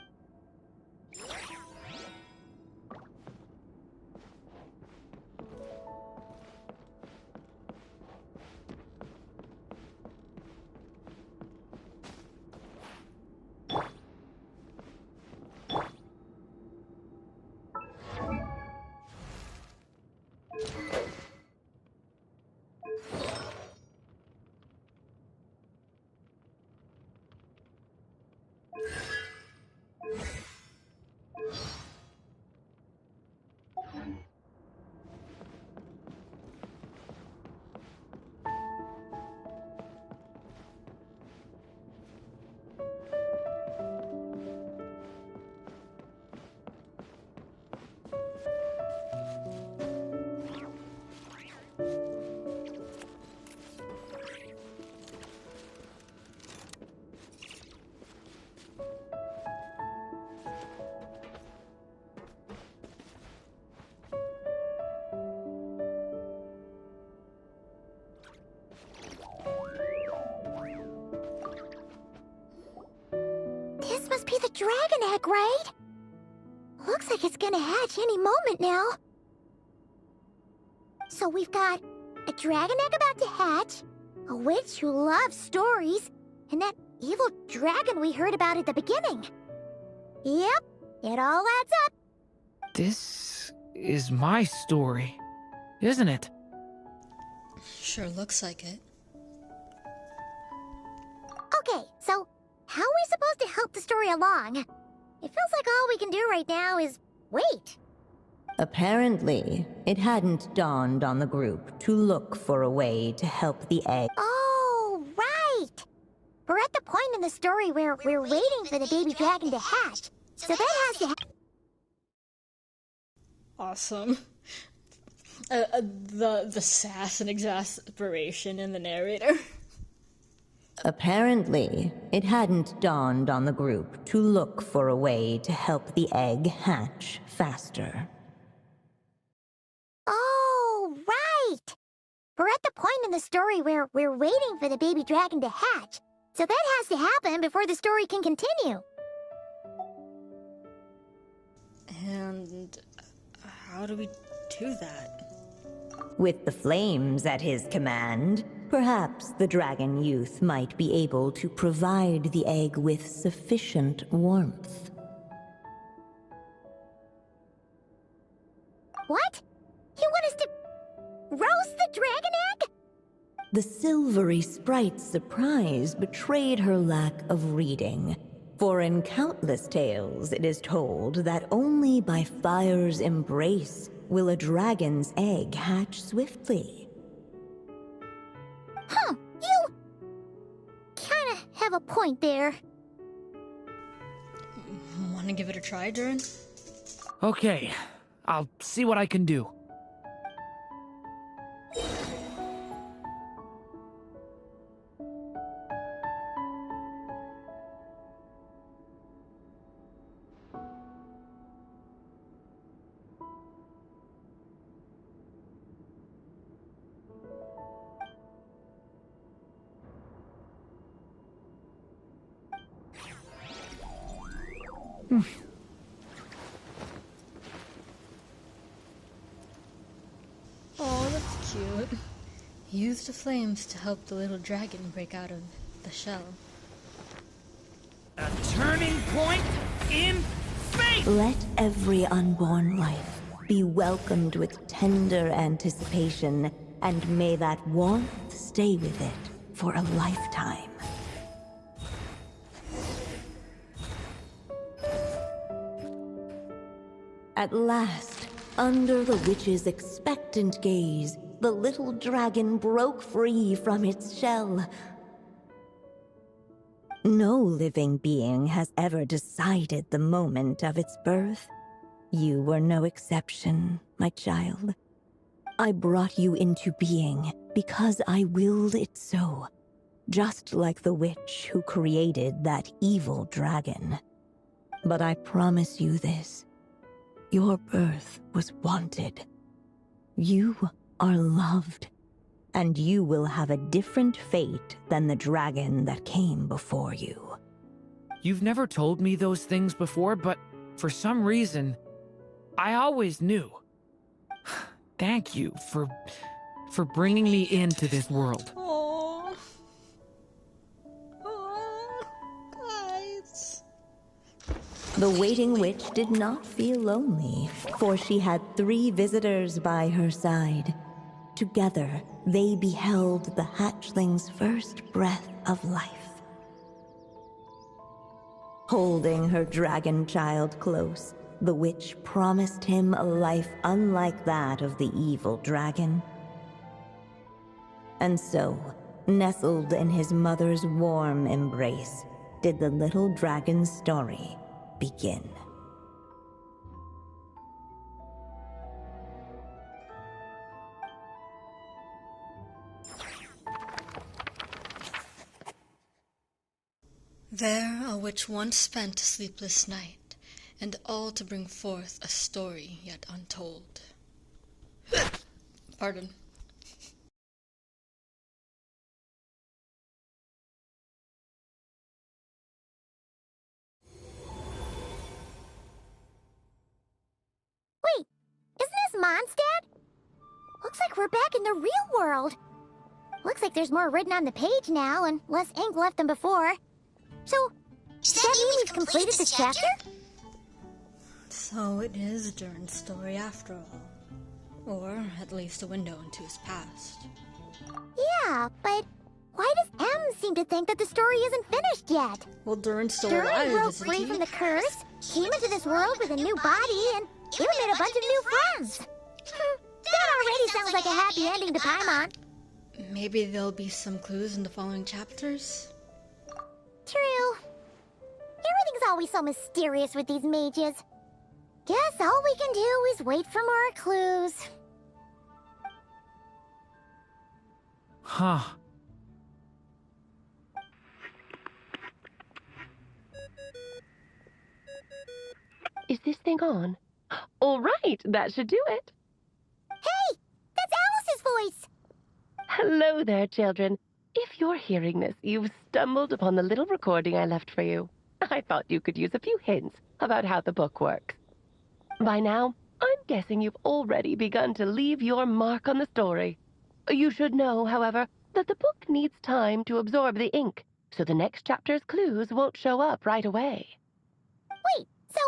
dragon egg, right? Looks like it's gonna hatch any moment now. So we've got a dragon egg about to hatch, a witch who loves stories, and that evil dragon we heard about at the beginning. Yep, it all adds up. This is my story, isn't it? Sure looks like it. Okay, so how are we supposed to help the story along? It feels like all we can do right now is wait. Apparently, it hadn't dawned on the group to look for a way to help the egg. Oh, right! We're at the point in the story where we're waiting for the baby dragon to hatch. So that has to Awesome. The sass and exasperation in the narrator. Apparently, it hadn't dawned on the group to look for a way to help the egg hatch faster. Oh, right! We're at the point in the story where we're waiting for the baby dragon to hatch. So that has to happen before the story can continue. And how do we do that? With the flames at his command, perhaps the dragon youth might be able to provide the egg with sufficient warmth. What? You want us to roast the dragon egg? The silvery sprite's surprise betrayed her lack of reading, for in countless tales it is told that only by fire's embrace will a dragon's egg hatch swiftly. Huh, you kinda have a point there. Wanna give it a try, Durin? Okay, I'll see what I can do. Oh, that's cute. Use the flames to help the little dragon break out of the shell. A turning point in fate! Let every unborn life be welcomed with tender anticipation, and may that warmth stay with it for a lifetime. At last, under the witch's expectant gaze, the little dragon broke free from its shell. No living being has ever decided the moment of its birth. You were no exception, my child. I brought you into being because I willed it so, just like the witch who created that evil dragon. But I promise you this. Your birth was wanted. You are loved, and you will have a different fate than the dragon that came before you. You've never told me those things before, but for some reason, I always knew. Thank you for bringing me into this world. Oh, guys. The waiting witch did not feel lonely, for she had 3 visitors by her side. Together, they beheld the hatchling's first breath of life. Holding her dragon child close, the witch promised him a life unlike that of the evil dragon. And so, nestled in his mother's warm embrace, did the little dragon's story begin. There a witch once spent a sleepless night, and all to bring forth a story yet untold. Pardon. Mondstadt? Looks like we're back in the real world. Looks like there's more written on the page now and less ink left than before. So, does that mean we've completed this chapter? So it is Durin's story after all. Or at least a window into his past. Yeah, but why does M seem to think that the story isn't finished yet? Well, Durin's still Durin alive, broke isn't free he? from the curse, came into this world with a new body, and even made a bunch of new friends. That already sounds like a happy ending to Paimon. Maybe there'll be some clues in the following chapters? True. Everything's always so mysterious with these mages. Guess all we can do is wait for more clues. Huh. Is this thing on? All right, that should do it. Hey! That's Alice's voice! Hello there, children. If you're hearing this, you've stumbled upon the little recording I left for you. I thought you could use a few hints about how the book works. By now, I'm guessing you've already begun to leave your mark on the story. You should know, however, that the book needs time to absorb the ink, so the next chapter's clues won't show up right away. Wait, so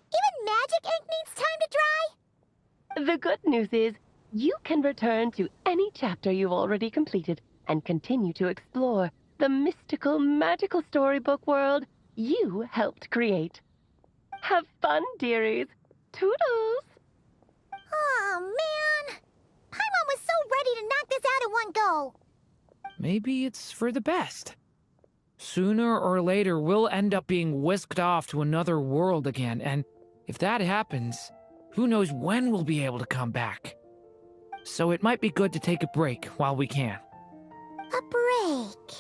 even magic ink needs time to dry? The good news is, you can return to any chapter you've already completed and continue to explore the mystical, magical storybook world you helped create. Have fun, dearies. Toodles! Oh, man! Paimon was so ready to knock this out in one go! Maybe it's for the best. Sooner or later, we'll end up being whisked off to another world again, and if that happens, who knows when we'll be able to come back. So it might be good to take a break while we can. A break.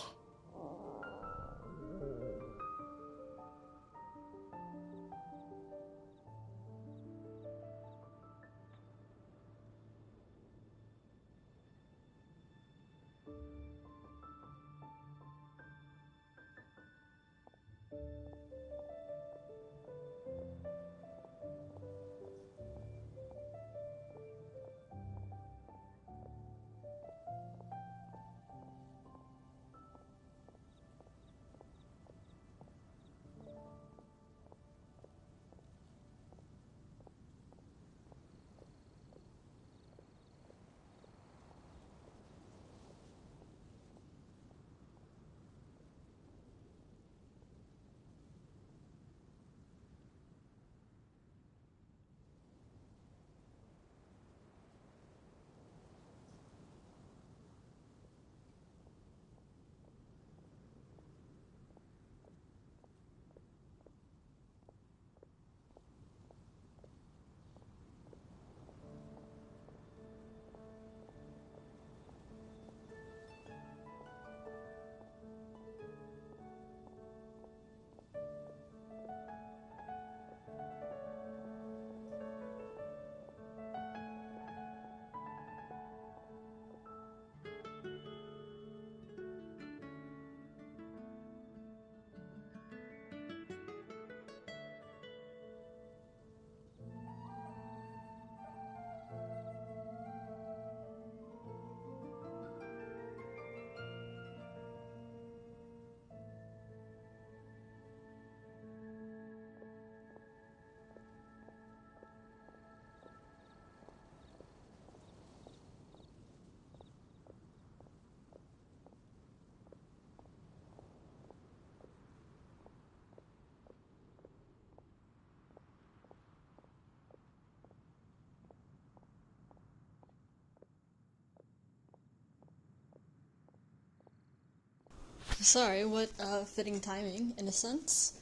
Sorry, what fitting timing, in a sense.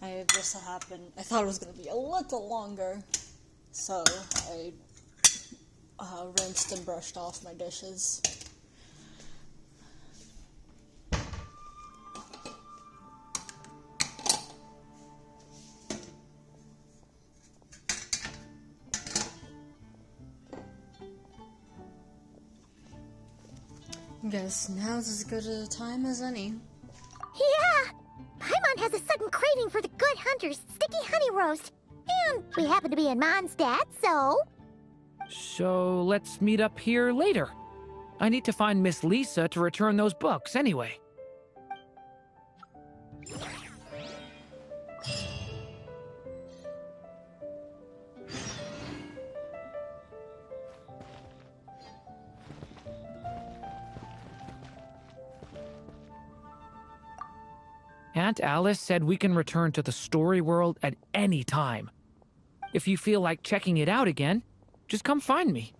I thought it was gonna be a little longer, so I rinsed and brushed off my dishes. Guess now's as good a time as any. Yeah! Paimon has a sudden craving for the good hunter's sticky honey roast. And we happen to be in Mondstadt, so... So let's meet up here later. I need to find Miss Lisa to return those books anyway. Aunt Alice said we can return to the story world at any time. If you feel like checking it out again, just come find me.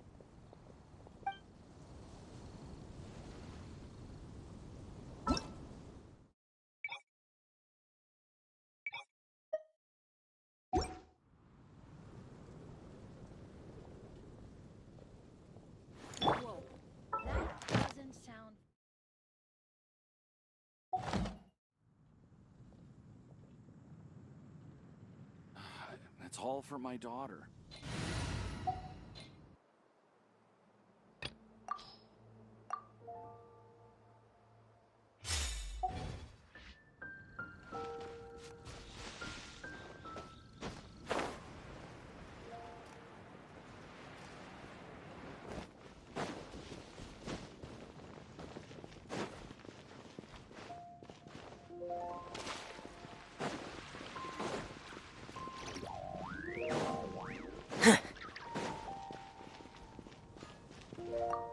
Whoa, that doesn't sound. That's all for my daughter.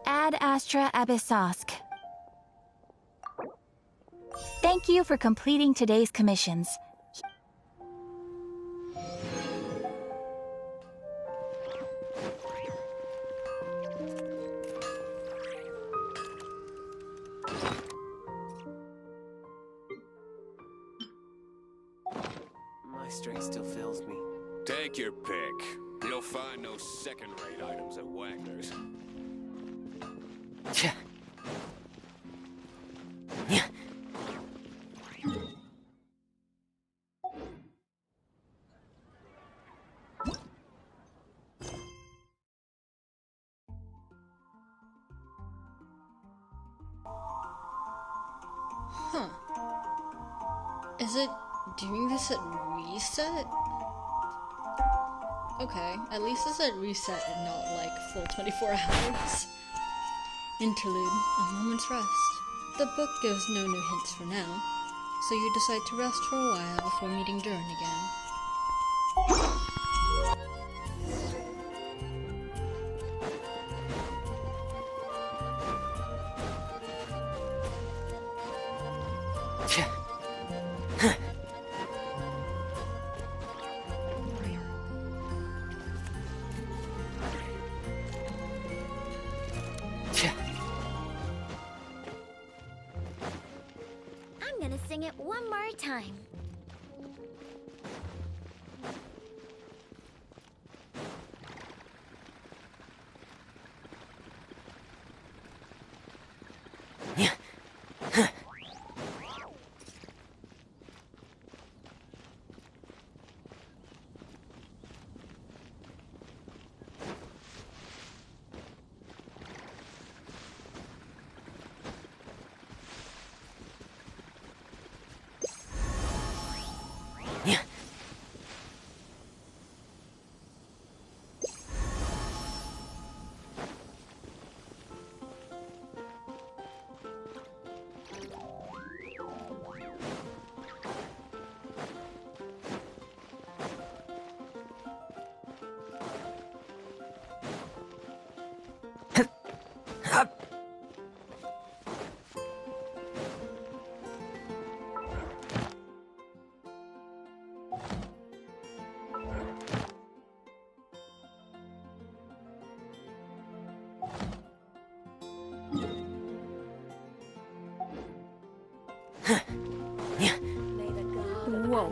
Ad Astra Abyssosk. Thank you for completing today's commissions. My strength still fails me. Take your pick. You'll find no second-rate items at Wagner's. Huh. Is it doing this at reset? Okay, at least it's at reset and not like full 24 hours. Interlude, a moment's rest. The book gives no new hints for now, so you decide to rest for a while before meeting Durin again. I'm gonna sing it one more time. Whoa,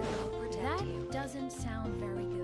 that doesn't sound very good.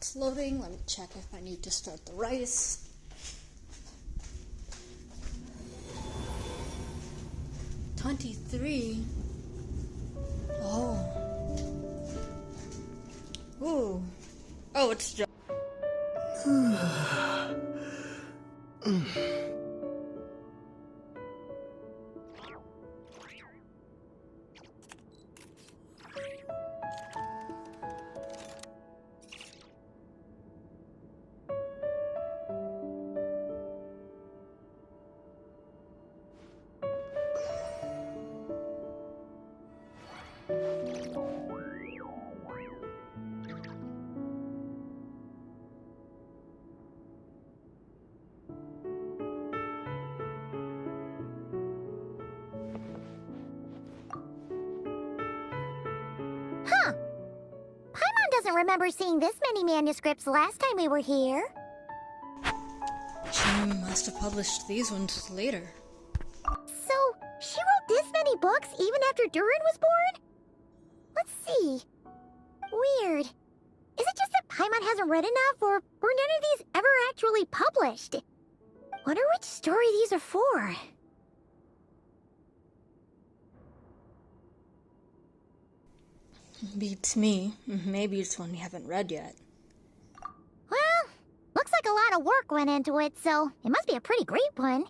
It's loading. Let me check if I need to start the rice. $23. Oh. Ooh. Oh, it's just. Huh. Paimon doesn't remember seeing this many manuscripts last time we were here. She must have published these ones later. So, she wrote this many books even after Durin was born? Let's see. Weird. Is it just that Paimon hasn't read enough, or were none of these ever actually published? Wonder which story these are for. Beats me. Maybe it's one we haven't read yet. Well, looks like a lot of work went into it, so it must be a pretty great one.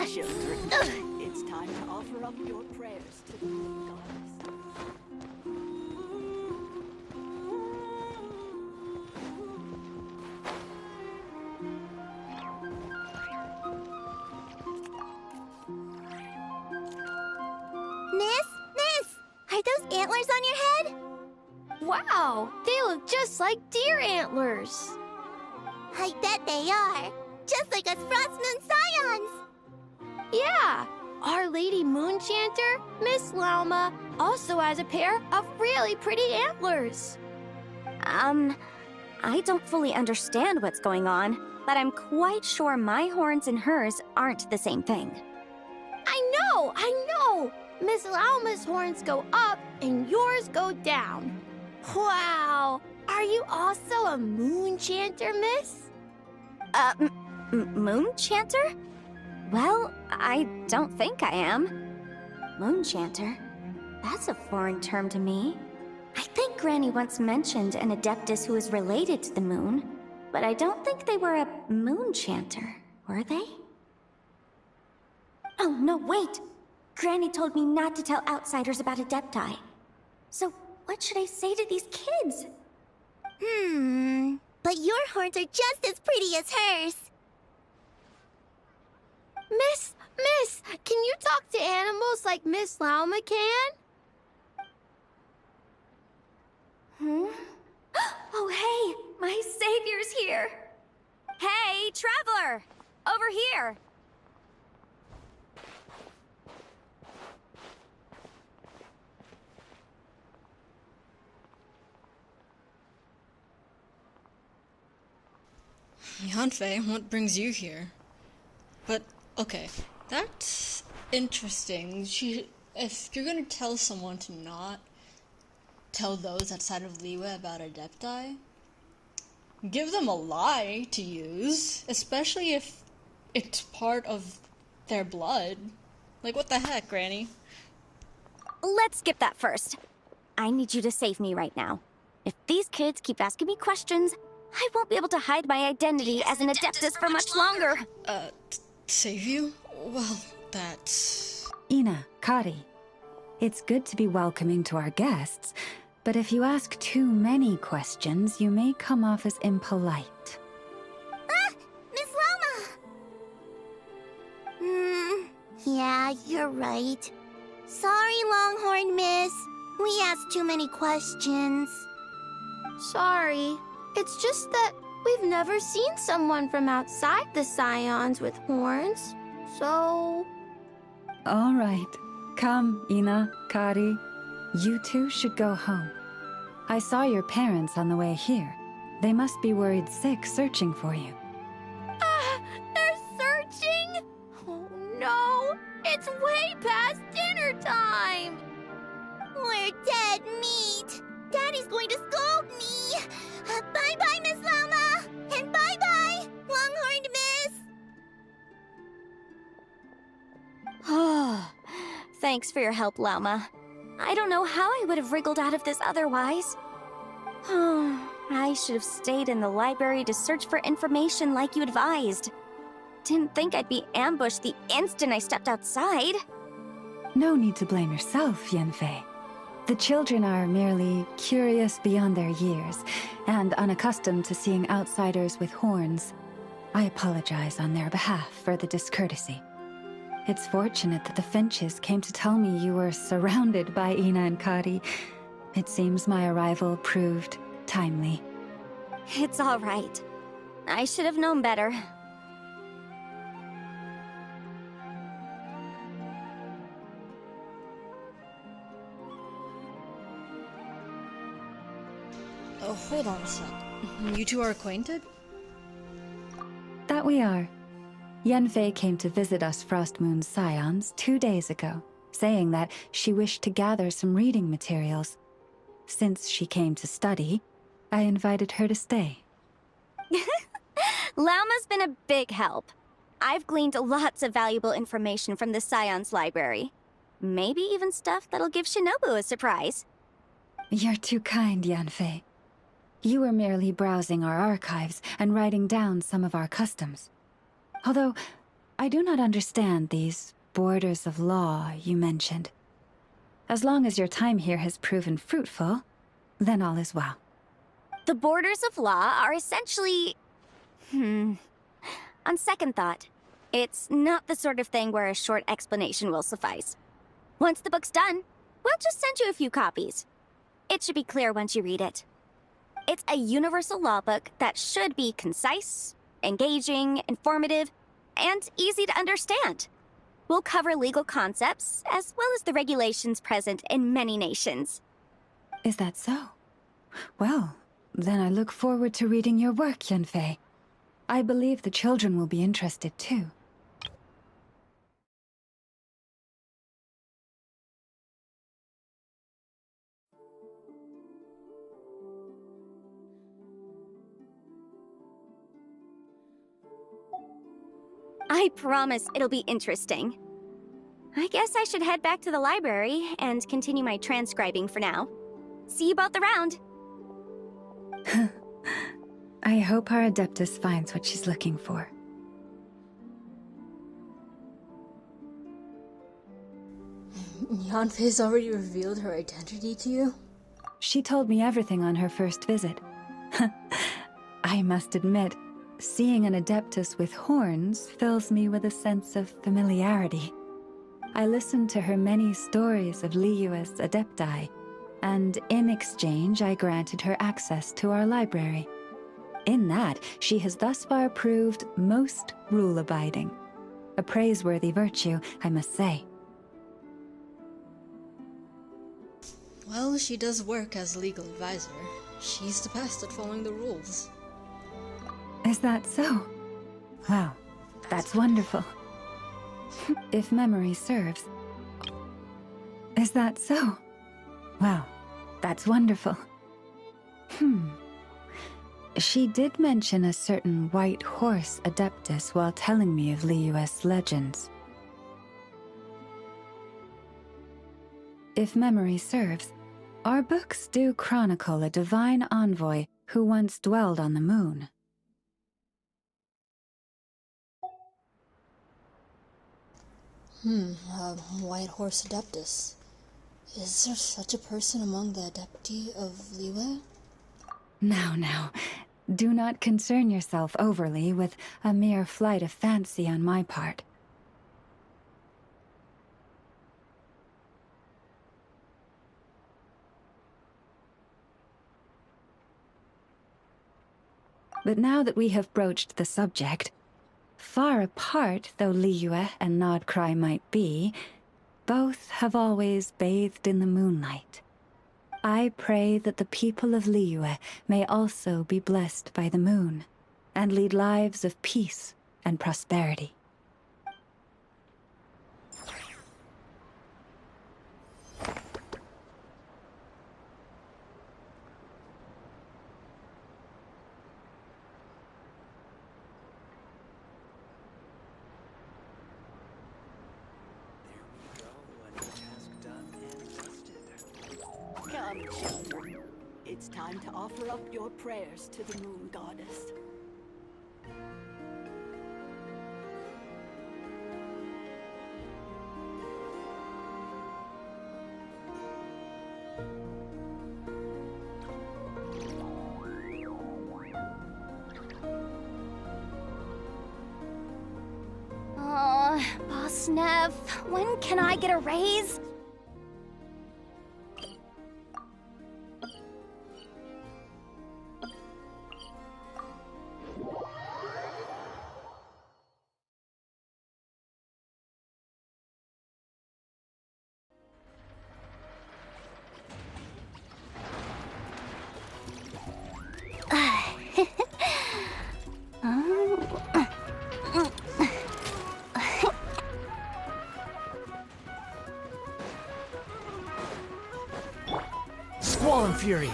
Children, it's time to offer up your prayers to the moon goddess. Miss? Are those antlers on your head? Wow, they look just like deer antlers. I bet they are. Just like us Frost Moon Scions. Yeah, Our Lady Moonchanter, Miss Lauma, also has a pair of really pretty antlers. I don't fully understand what's going on, but I'm quite sure my horns and hers aren't the same thing. I know! Miss Lauma's horns go up and yours go down. Wow! Are you also a Moonchanter, miss? Moonchanter? Well, I don't think I am. Moonchanter? That's a foreign term to me. I think Granny once mentioned an Adeptus who is related to the moon, but I don't think they were a moon chanter, were they? Oh, no, wait! Granny told me not to tell outsiders about Adepti. So, what should I say to these kids? But your horns are just as pretty as hers. Miss, can you talk to animals like Miss Lauma can? Oh, hey! My savior's here! Hey, traveler! Over here! Yanfei, what brings you here? But, okay, that's interesting. If you're gonna tell someone to not tell those outside of Liyue about Adepti, give them a lie to use, especially if it's part of their blood. Like, what the heck, Granny? Let's skip that first. I need you to save me right now. If these kids keep asking me questions, I won't be able to hide my identity as an Adeptus for much longer. Save you? Well, that's... Ina, Kari, it's good to be welcoming to our guests, but if you ask too many questions, you may come off as impolite. Miss Loma! Yeah, you're right. Sorry, Longhorn Miss. We asked too many questions. Sorry. It's just that we've never seen someone from outside the Scions with horns, so... All right. Come, Ina, Kari. You two should go home. I saw your parents on the way here. They must be worried sick searching for you. They're searching? Oh no! It's way past dinner time! We're dead meat! Daddy's going to scold me! Bye-bye, Miss Lama! And bye-bye, Longhorned Miss! Oh, thanks for your help, Lauma. I don't know how I would have wriggled out of this otherwise. Oh, I should have stayed in the library to search for information like you advised. Didn't think I'd be ambushed the instant I stepped outside. No need to blame yourself, Yanfei. The children are merely curious beyond their years, and unaccustomed to seeing outsiders with horns. I apologize on their behalf for the discourtesy. It's fortunate that the Finches came to tell me you were surrounded by Ina and Kari. It seems my arrival proved timely. It's all right. I should have known better. Oh, hold on a sec. You two are acquainted? That we are. Yanfei came to visit us Frostmoon's Scions 2 days ago, saying that she wished to gather some reading materials. Since she came to study, I invited her to stay. Lauma's been a big help. I've gleaned lots of valuable information from the Scion's library. Maybe even stuff that'll give Shinobu a surprise. You're too kind, Yanfei. You were merely browsing our archives and writing down some of our customs. Although, I do not understand these borders of law you mentioned. As long as your time here has proven fruitful, then all is well. The borders of law are essentially... On second thought, it's not the sort of thing where a short explanation will suffice. Once the book's done, we'll just send you a few copies. It should be clear once you read it. It's a universal law book that should be concise, engaging, informative, and easy to understand. We'll cover legal concepts, as well as the regulations present in many nations. Is that so? Well, then I look forward to reading your work, Yanfei. I believe the children will be interested too. I promise it'll be interesting. I guess I should head back to the library and continue my transcribing for now. See you both around. I hope our Adeptus finds what she's looking for. Yanfei's already revealed her identity to you? She told me everything on her first visit. I must admit, seeing an Adeptus with horns fills me with a sense of familiarity. I listened to her many stories of Liyue's Adepti, and in exchange I granted her access to our library. In that, she has thus far proved most rule-abiding. A praiseworthy virtue, I must say. Well, she does work as a legal advisor. She's the best at following the rules. Is that so? Wow, that's wonderful. If memory serves. Is that so? Wow, that's wonderful. She did mention a certain white horse Adeptus while telling me of Liyue's legends. If memory serves, our books do chronicle a divine envoy who once dwelled on the moon. White horse Adeptus. Is there such a person among the Adepti of Liyue? Now, do not concern yourself overly with a mere flight of fancy on my part. But now that we have broached the subject, far apart though Liyue and Nodcry might be, both have always bathed in the moonlight. I pray that the people of Liyue may also be blessed by the moon, and lead lives of peace and prosperity. Come, children. It's time to offer up your prayers to the moon goddess. Boss Nev, when can I get a raise? Squall and Fury!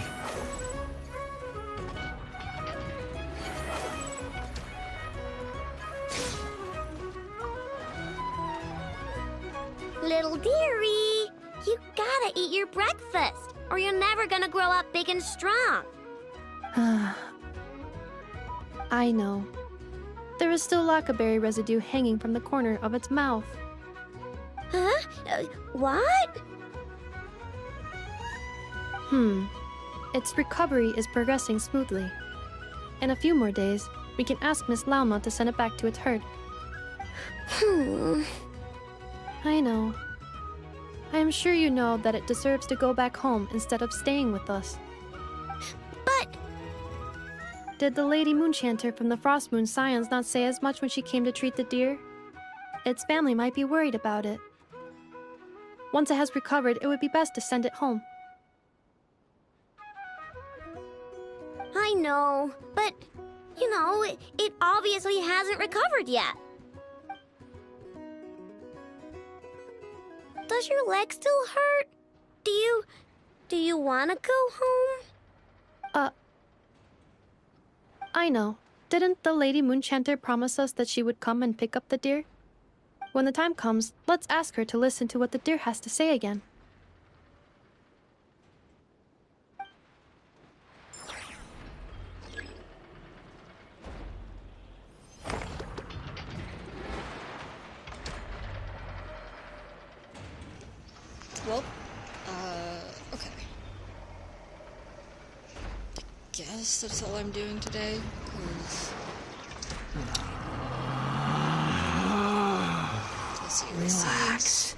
Little dearie, you gotta eat your breakfast, or you're never gonna grow up big and strong. I know. There is still lacquerberry residue hanging from the corner of its mouth. Huh? What? Its recovery is progressing smoothly. In a few more days, we can ask Miss Lauma to send it back to its herd. I know. I am sure you know that it deserves to go back home instead of staying with us. But... Did the Lady Moonchanter from the Frost Moon Scions not say as much when she came to treat the deer? Its family might be worried about it. Once it has recovered, it would be best to send it home. I know, but, you know, it obviously hasn't recovered yet. Does your leg still hurt? Do you want to go home? I know. Didn't the Lady Moonchanter promise us that she would come and pick up the deer? When the time comes, let's ask her to listen to what the deer has to say again. Well, okay. Guess that's all I'm doing today, because... Relax.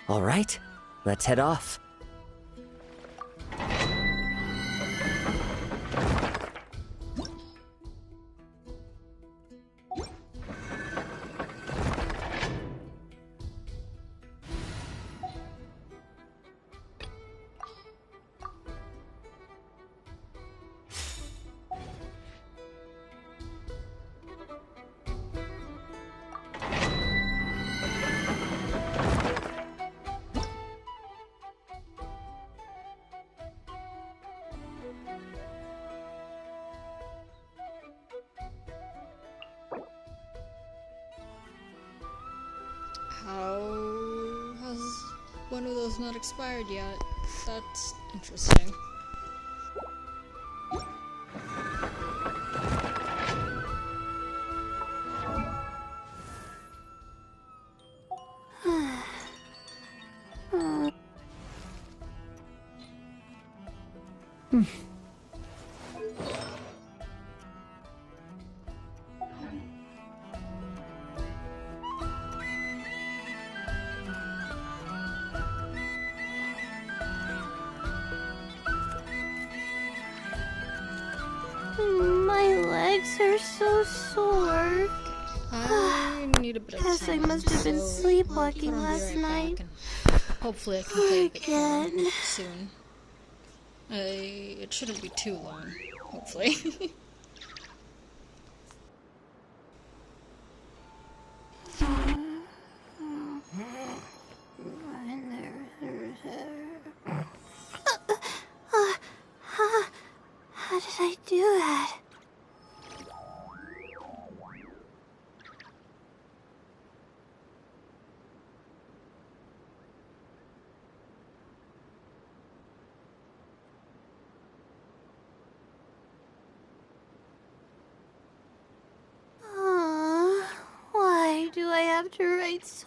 All right, let's head off. How has one of those not expired yet? That's interesting. My legs are so sore. I need a bit of time. Guess I must have been so sleepwalking I'll be last right night. back, and hopefully I can play a bit more Again. soon. It shouldn't be too long, hopefully. How did I do that? Why do I have to write so